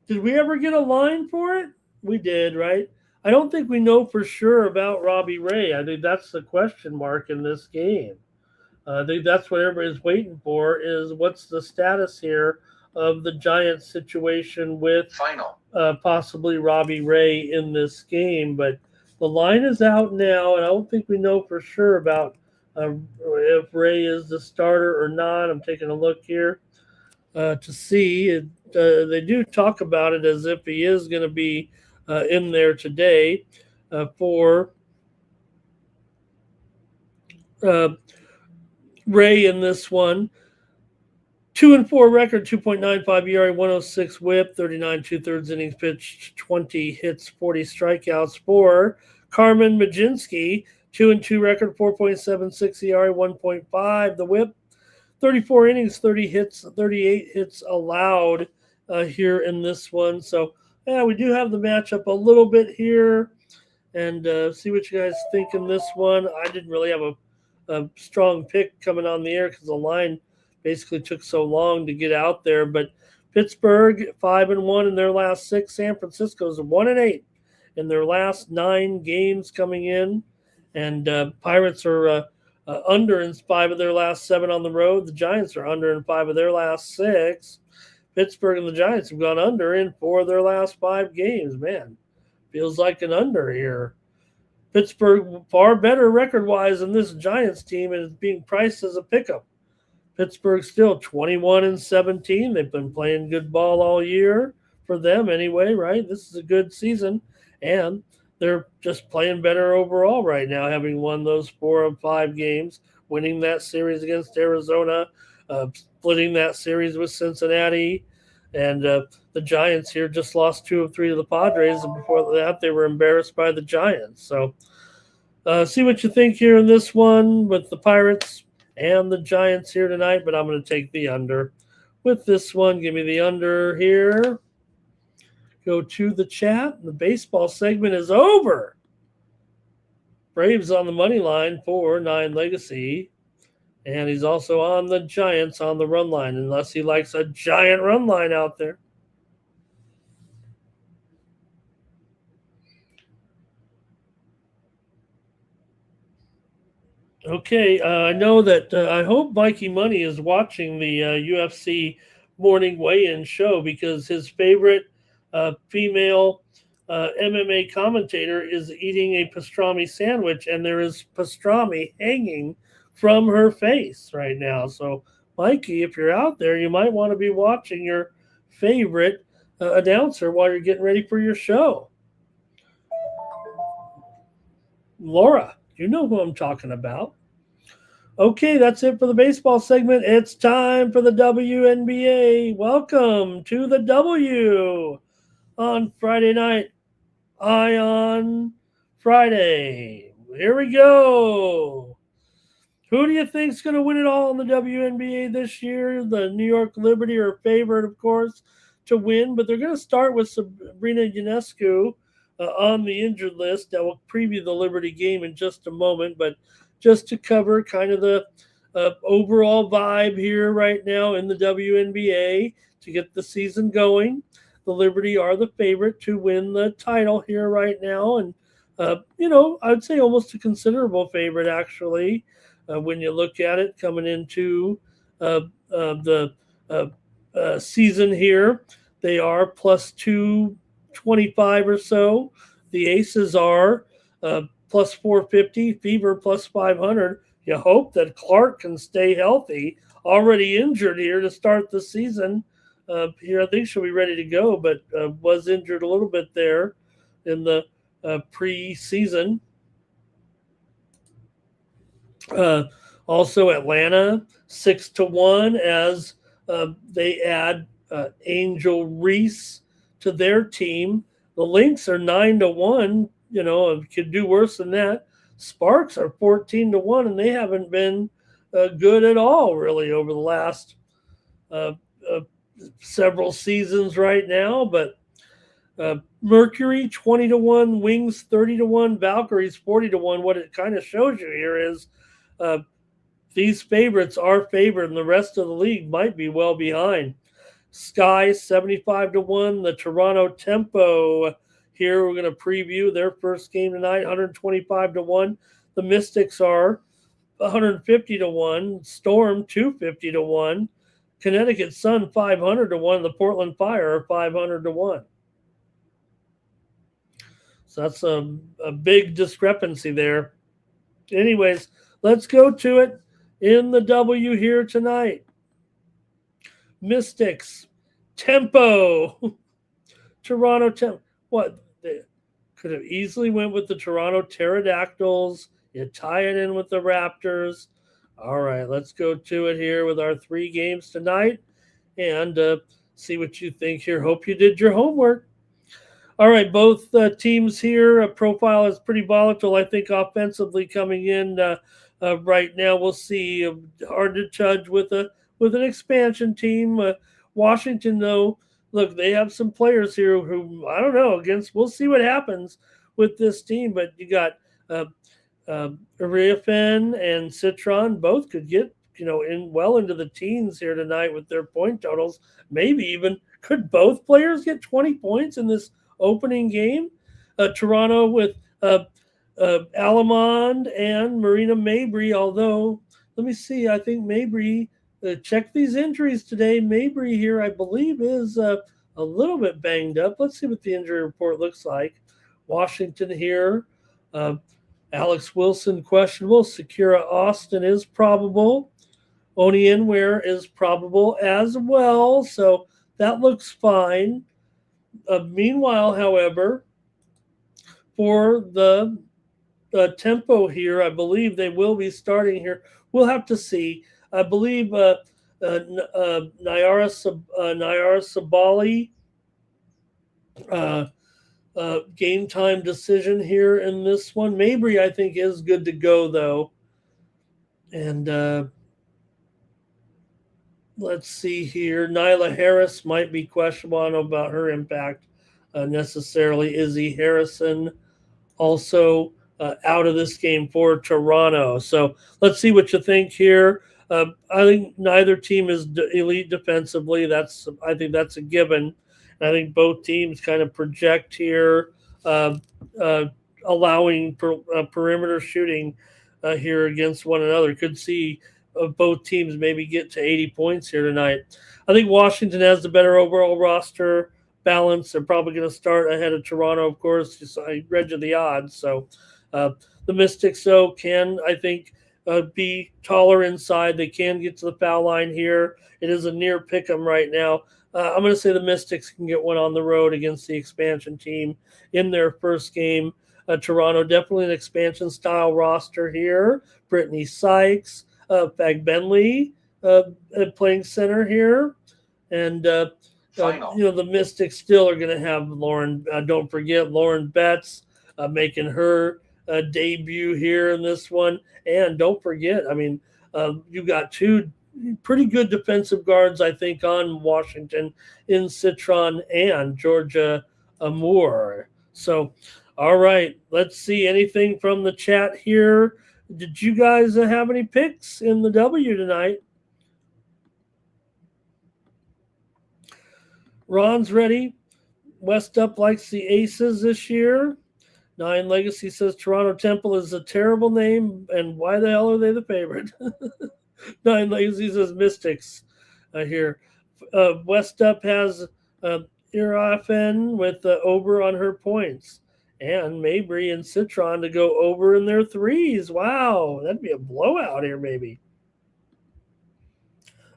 Did we ever get a line for it? We did, right? I don't think we know for sure about Robbie Ray. I think that's the question mark in this game. I think that's what everybody's waiting for is what's the status here of the Giants situation with possibly Robbie Ray in this game. But the line is out now, and I don't think we know for sure about if Ray is the starter or not. I'm taking a look here to see. They do talk about it as if he is going to be in there today for Ray in this one. 2-4 record, 2.95 ERA, 106 WHIP, 39 2/3 innings pitched, 20 hits, 40 strikeouts for Carmen Majinski. 2-2 record, 4.76 ERA, 1.5 the WHIP, 34 innings, 38 hits allowed here in this one. So, yeah, we do have the matchup a little bit here, and see what you guys think in this one. I didn't really have a strong pick coming on the air because the line basically took so long to get out there. But Pittsburgh 5-1 in their last 6. San Francisco's 1-8 in their last 9 games coming in, and Pirates are under in 5 of their last 7 on the road. The Giants are under in 5 of their last 6. Pittsburgh and the Giants have gone under in 4 of their last 5 games. Man, feels like an under here. Pittsburgh far better record-wise than this Giants team and is being priced as a pickup. Pittsburgh still 21-17. They've been playing good ball all year for them anyway, right? This is a good season, and they're just playing better overall right now, having won those 4 of 5 games, winning that series against Arizona, splitting that series with Cincinnati, and the Giants here just lost 2 of 3 to the Padres, and before that they were embarrassed by the Giants. So see what you think here in this one with the Pirates and the Giants here tonight, but I'm going to take the under with this one. Give me the under here. Go to the chat. The baseball segment is over. Braves on the money line for 9 Legacy. And he's also on the Giants on the run line, unless he likes a giant run line out there. Okay, I know that I hope Mikey Money is watching the UFC morning weigh-in show because his favorite female MMA commentator is eating a pastrami sandwich, and there is pastrami hanging from her face right now. So, Mikey, if you're out there, you might want to be watching your favorite announcer while you're getting ready for your show. Laura, you know who I'm talking about. Okay, that's it for the baseball segment. It's time for the WNBA. Welcome to the W on Friday night. Ion Friday. Here we go. Who do you think is going to win it all in the WNBA this year? The New York Liberty are favored, of course, to win, but they're going to start with Sabrina Ionescu on the injured list. That will preview the Liberty game in just a moment, but just to cover kind of the overall vibe here right now in the WNBA to get the season going. The Liberty are the favorite to win the title here right now, and I'd say almost a considerable favorite actually. When you look at it coming into the season here, they are plus 225 or so. The Aces are plus 450, Fever plus 500. You hope that Clark can stay healthy. Already injured here to start the season. Here, I think she'll be ready to go, but was injured a little bit there in the preseason. Also, Atlanta 6-1 as they add Angel Reese to their team. The Lynx are 9-1. Could do worse than that. Sparks are 14-1, and they haven't been good at all, really, over the last several seasons right now. But Mercury 20-1, Wings 30-1, Valkyries 40-1. What it kind of shows you here is these favorites are favored, and the rest of the league might be well behind. Sky 75-1, the Toronto Tempo. Here we're going to preview their first game tonight, 125-1. The Mystics are 150-1. Storm 250-1. Connecticut Sun 500-1. The Portland Fire are 500-1. So that's a big discrepancy there. Anyways, let's go to it in the W here tonight. Mystics, Tempo, Toronto Tempo. What? They could have easily went with the Toronto Pterodactyls. You tie it in with the Raptors. All right, let's go to it here with our 3 games tonight and see what you think here. Hope you did your homework. All right, both teams here. Profile is pretty volatile, I think, offensively coming in right now. We'll see. Hard to judge with an expansion team. Washington, though, look, they have some players here who, I don't know, we'll see what happens with this team. But you got Ariafen and Citron. Both could get, into the teens here tonight with their point totals. Maybe even could both players get 20 points in this opening game? Toronto with Alamond and Marina Mabry, although, let me see, I think Mabry, check these injuries today. Mabry here, I believe, is a little bit banged up. Let's see what the injury report looks like. Washington here, Alex Wilson questionable. Sakura Austin is probable. Onienware is probable as well, so that looks fine. Meanwhile, however, for the Tempo here, I believe they will be starting here. We'll have to see. I believe Nyara Sabali, game time decision here in this one. Mabry, I think, is good to go, though. And let's see here. Nyla Harris might be questionable. I don't know about her impact necessarily. Izzy Harrison also out of this game for Toronto. So let's see what you think here. I think neither team is elite defensively. I think that's a given. And I think both teams kind of project here, allowing perimeter shooting here against one another. Could see both teams maybe get to 80 points here tonight. I think Washington has the better overall roster balance. They're probably going to start ahead of Toronto, of course. I read you the odds. So the Mystics, though, can, I think, be taller inside. They can get to the foul line here. It is a near pick 'em right now. I'm going to say the Mystics can get one on the road against the expansion team in their first game. Toronto, definitely an expansion-style roster here. Brittany Sykes, Fag Bentley playing center here. And, the Mystics still are going to have Lauren. Don't forget Lauren Betts making her debut here in this one. And don't forget, I mean, you got two pretty good defensive guards, I think, on Washington in Citron and Georgia Moore. So, all right, let's see anything from the chat here. Did you guys have any picks in the W tonight? Ron's ready. West Up likes the Aces this year. Nine Legacy says Toronto Temple is a terrible name, and why the hell are they the favorite? Nine Legacy says Mystics here. West Up has Irafen with over on her points, and Mabry and Citron to go over in their threes. Wow, that'd be a blowout here, maybe.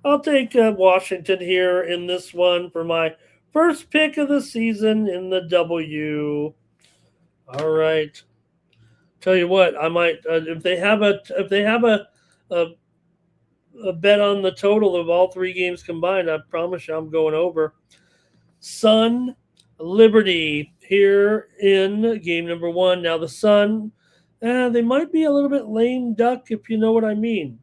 I'll take Washington here in this one for my first pick of the season in the W. All right. Tell you what, I might if they have a bet on the total of all three games combined, I promise you I'm going over. Sun Liberty here in game number one. Now the Sun, they might be a little bit lame duck if you know what I mean.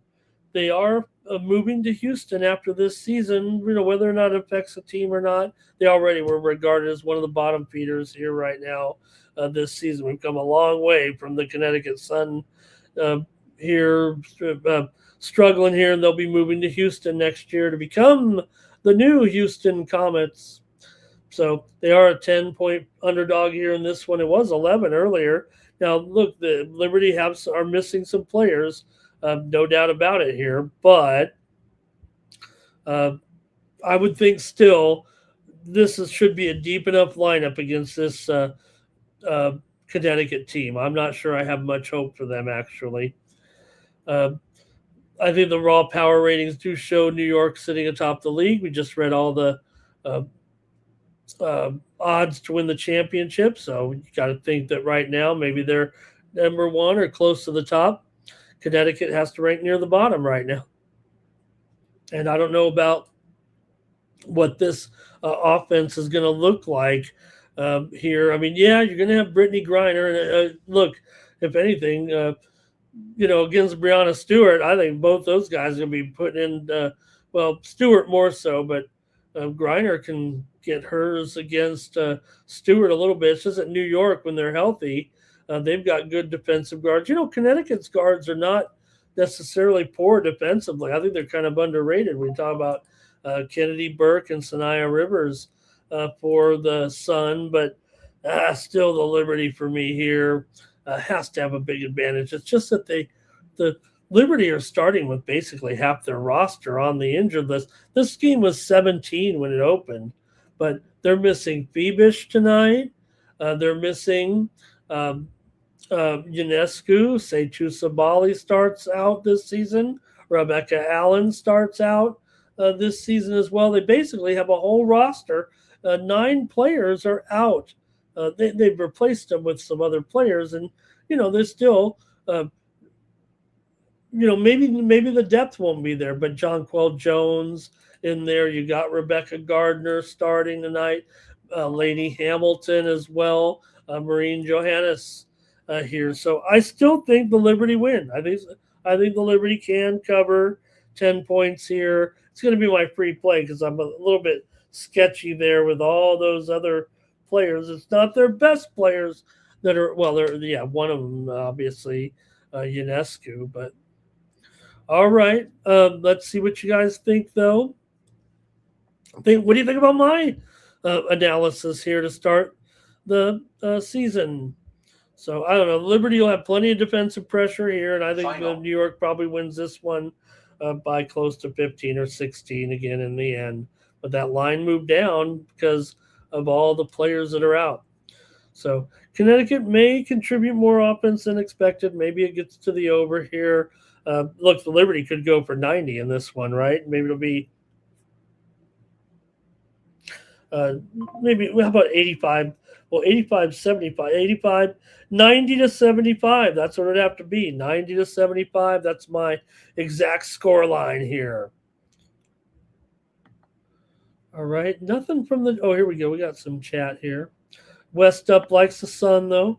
They are moving to Houston after this season. You know, whether or not it affects the team or not, they already were regarded as one of the bottom feeders here right now this season. We've come a long way from the Connecticut Sun here, struggling here, and they'll be moving to Houston next year to become the new Houston Comets. So they are a 10-point underdog here in this one. It was 11 earlier. Now, look, the Liberty are missing some players. No doubt about it here, but I would think still should be a deep enough lineup against this Connecticut team. I'm not sure I have much hope for them, actually. I think the raw power ratings do show New York sitting atop the league. We just read all the odds to win the championship, so you got to think that right now maybe they're number one or close to the top. Connecticut has to rank near the bottom right now. And I don't know about what this offense is going to look like here. I mean, yeah, you're going to have Brittany Griner. And look, if anything, against Brianna Stewart, I think both those guys are going to be putting in, Stewart more so, but Griner can get hers against Stewart a little bit. It's just at New York when they're healthy. They've got good defensive guards. Connecticut's guards are not necessarily poor defensively. I think they're kind of underrated. We talk about Kennedy Burke and Sanaya Rivers for the Sun, but still the Liberty for me here has to have a big advantage. It's just that the Liberty are starting with basically half their roster on the injured list. This game was 17 when it opened, but they're missing Phoebish tonight. They're missing Ionescu. Seitu Sabali starts out this season. Rebecca Allen starts out this season as well. They basically have a whole roster. 9 players are out. They've replaced them with some other players, and they're still maybe the depth won't be there, but Jonquel Jones in there. You got Rebecca Gardner starting tonight, Lainey Hamilton as well, Maureen Johannes here. So I still think the Liberty win. I think the Liberty can cover 10 points here. It's going to be my free play because I'm a little bit sketchy there with all those other players. It's not their best players that are, one of them obviously, Ionescu, but all right. Let's see what you guys think, though. What do you think about my analysis here to start the season? So I don't know. Liberty will have plenty of defensive pressure here, and I think New York probably wins this one by close to 15 or 16 again in the end. But that line moved down because of all the players that are out. So Connecticut may contribute more offense than expected. Maybe it gets to the over here. Look, the Liberty could go for 90 in this one, right? Maybe it'll be how about 85? Well, 85, 75, 85, 90 to 75. That's what it'd have to be. 90 to 75. That's my exact score line here. All right. Nothing from here we go. We got some chat here. West Up likes the Sun, though.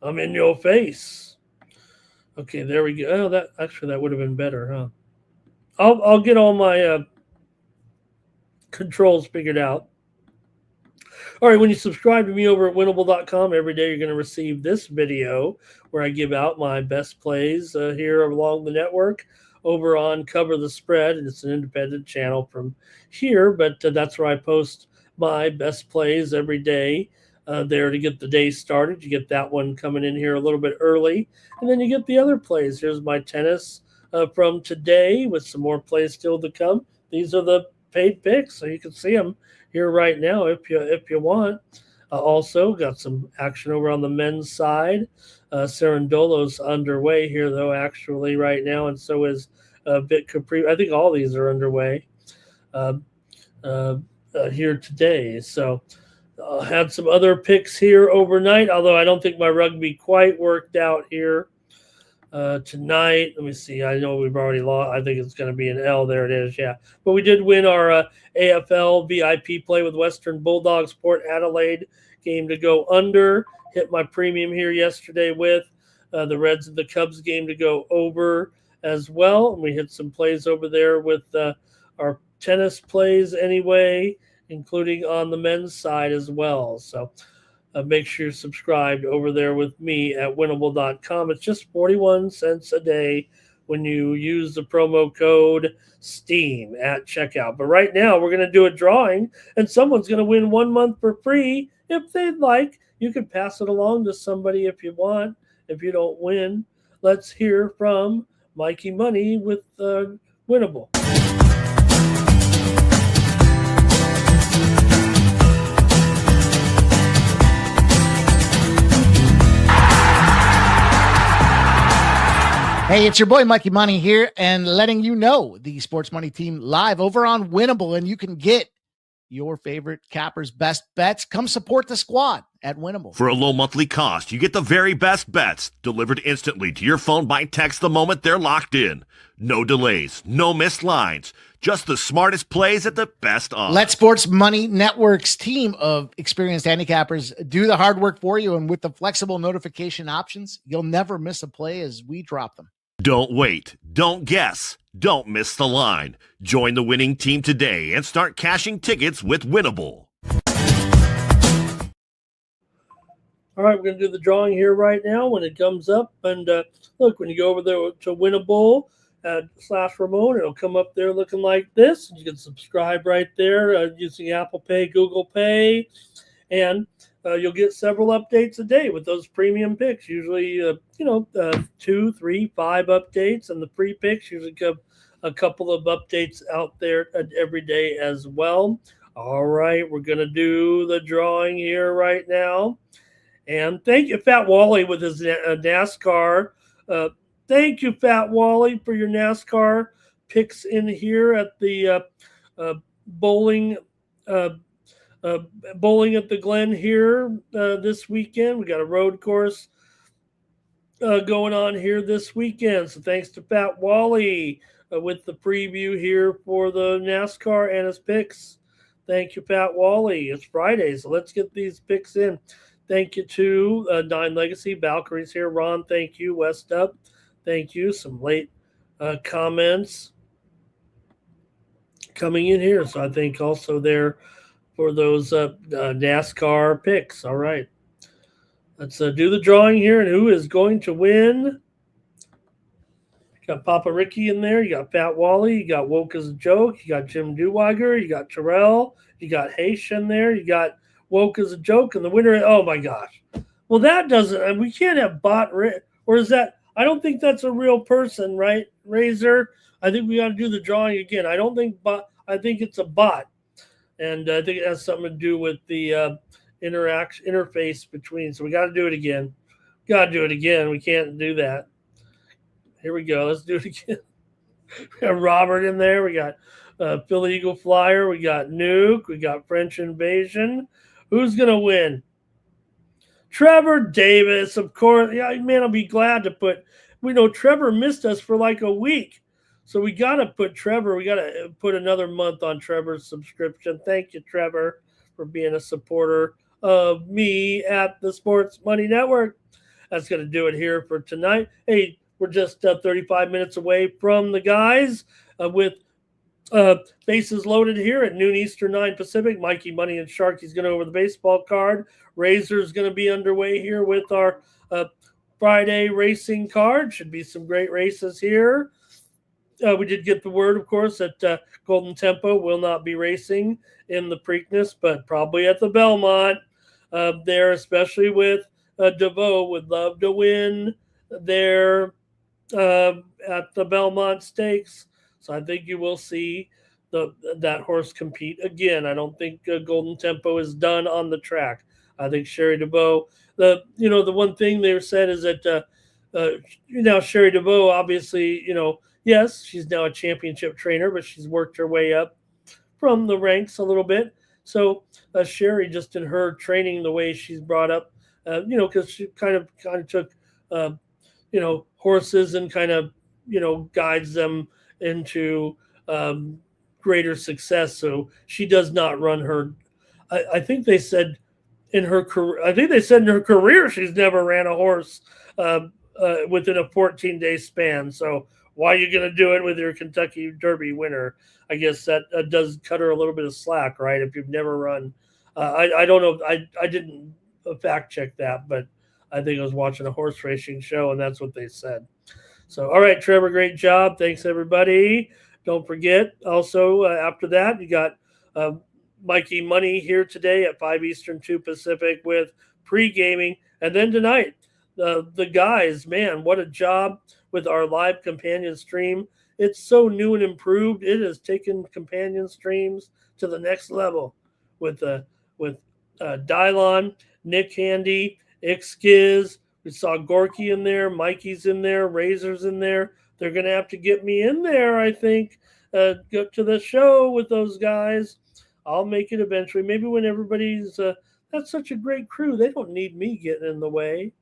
I'm in your face. Okay, there we go. Oh, that would have been better, huh? I'll get all my controls figured out. All right, when you subscribe to me over at winnable.com, every day you're going to receive this video where I give out my best plays here along the network over on Cover the Spread. And it's an independent channel from here, but that's where I post my best plays every day there to get the day started. You get that one coming in here a little bit early, and then you get the other plays. Here's my tennis from today with some more plays still to come. These are the paid picks, so you can see them here right now if you want. Also got some action over on the men's side. Cerundolo's underway here though, actually right now, and so is Vic Capri. I think all these are underway uh, here today. So had some other picks here overnight, although I don't think my rugby quite worked out here tonight. Let me see. I know we've already lost. I think it's going to be an L. There it is. Yeah. But we did win our AFL VIP play with Western Bulldogs, Port Adelaide game to go under. Hit my premium here yesterday with the Reds and the Cubs game to go over as well. And we hit some plays over there with our tennis plays anyway, including on the men's side as well. So make sure you're subscribed over there with me at winnable.com. It's just 41 cents a day when you use the promo code STEAM at checkout. But right now, we're going to do a drawing, and someone's going to win 1 month for free if they'd like. You can pass it along to somebody if you want. If you don't win, let's hear from Mikey Money with Winnable. Hey, it's your boy Mikey Money here, and letting you know the Sports Money team live over on Winnable, and you can get your favorite cappers' best bets. Come support the squad at Winnable. For a low monthly cost, you get the very best bets delivered instantly to your phone by text the moment they're locked in. No delays, no missed lines, just the smartest plays at the best odds. Let Sports Money Network's team of experienced handicappers do the hard work for you, and with the flexible notification options, you'll never miss a play as we drop them. Don't wait. Don't guess. Don't miss the line. Join the winning team today and start cashing tickets with Winnable. All right, we're going to do the drawing here right now when it comes up. And look, when you go over there to Winnable / Ramon, it'll come up there looking like this. You can subscribe right there using Apple Pay, Google Pay, and you'll get several updates a day with those premium picks. Usually, 2, 3, 5 updates, and the free picks usually give a couple of updates out there every day as well. All right, we're going to do the drawing here right now. And thank you, Fat Wally, with his NASCAR. Thank you, Fat Wally, for your NASCAR picks in here at the bowling at the Glen here this weekend. We got a road course going on here this weekend. So thanks to Fat Wally with the preview here for the NASCAR and his picks. Thank you, Fat Wally. It's Friday, so let's get these picks in. Thank you to Nine Legacy. Valkyrie's here. Ron, thank you. West Up, thank you. Some late comments coming in here. So I think also there for those NASCAR picks. All right. Let's do the drawing here. And who is going to win? You got Papa Ricky in there. You got Fat Wally. You got Woke as a Joke. You got Jim Deweiger. You got Terrell. You got Haysh in there. You got Woke as a Joke. And the winner, oh my gosh. Well, that doesn't, we can't have bot, or is that, I don't think that's a real person, right, Razor? I think we got to do the drawing again. I don't think I think it's a bot. And I think it has something to do with the interface between. So we got to do it again. We can't do that. Here we go. Let's do it again. We got Robert in there. We got Philly Eagle Flyer. We got Nuke. We got French Invasion. Who's going to win? Trevor Davis, of course. Yeah, man, I'll be glad to put. We know Trevor missed us for like a week. So we got to put Trevor. We got to put another month on Trevor's subscription. Thank you, Trevor, for being a supporter of me at the Sports Money Network. that's going to do it here for tonight. Hey, we're just 35 minutes away from the guys with bases loaded here at noon Eastern, 9 Pacific. Mikey Money and Sharky's going to go over the baseball card. Razor's going to be underway here with our Friday racing card. Should be some great races here. We did get the word, of course, that Golden Tempo will not be racing in the Preakness, but probably at the Belmont there, especially with DeVoe would love to win there at the Belmont Stakes. So I think you will see that horse compete again. I don't think Golden Tempo is done on the track. I think Sherry DeVoe, the one thing they said is that Sherry DeVoe, obviously, yes, she's now a championship trainer, but she's worked her way up from the ranks a little bit. So Sherry, just in her training, the way she's brought up, because she kind of took, horses and kind of, guides them into greater success. So she does not run her. I think they said in her career, she's never ran a horse within a 14-day span. So why are you going to do it with your Kentucky Derby winner? I guess that does cut her a little bit of slack, right? If you've never run, I don't know. I didn't fact check that, but I think I was watching a horse racing show and that's what they said. So, all right, Trevor, great job. Thanks, everybody. Don't forget, also, after that, you got Mikey Money here today at 5 Eastern, 2 Pacific with pre-gaming. And then tonight, the guys, man, what a job with our live companion stream. It's so new and improved. It has taken companion streams to the next level with Dylon, Nick Handy, Ixkiz. We saw Gorky in there, Mikey's in there, Razor's in there. They're going to have to get me in there, I think, go to the show with those guys. I'll make it eventually. Maybe when everybody's that's such a great crew. They don't need me getting in the way.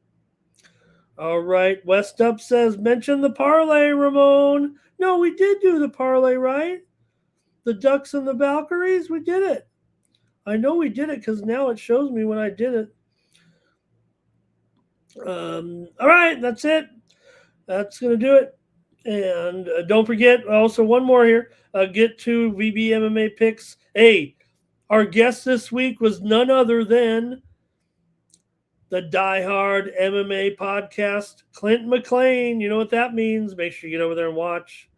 All right. West Up says, mention the parlay, Ramon. No, we did do the parlay, right? The Ducks and the Valkyries, we did it. I know we did it because now it shows me when I did it. All right, that's it. That's going to do it. And don't forget, also one more here. Get to VB MMA picks. Hey, our guest this week was none other than the Die Hard MMA podcast, Clint McLean. You know what that means. Make sure you get over there and watch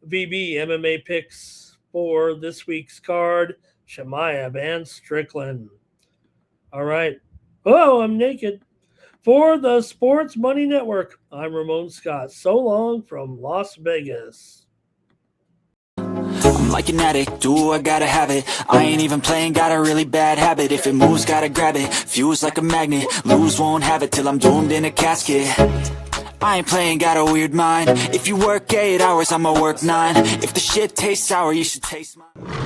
VB MMA picks for this week's card, Chimaev and Strickland. All right. Oh, I'm naked. For the Sports Money Network, I'm Ramon Scott. So long from Las Vegas. I'm like an addict, do I gotta have it. I ain't even playing, got a really bad habit. If it moves, gotta grab it, fuse like a magnet. Lose, won't have it till I'm doomed in a casket. I ain't playing, got a weird mind. If you work 8 hours, I'ma work 9. If the shit tastes sour, you should taste mine.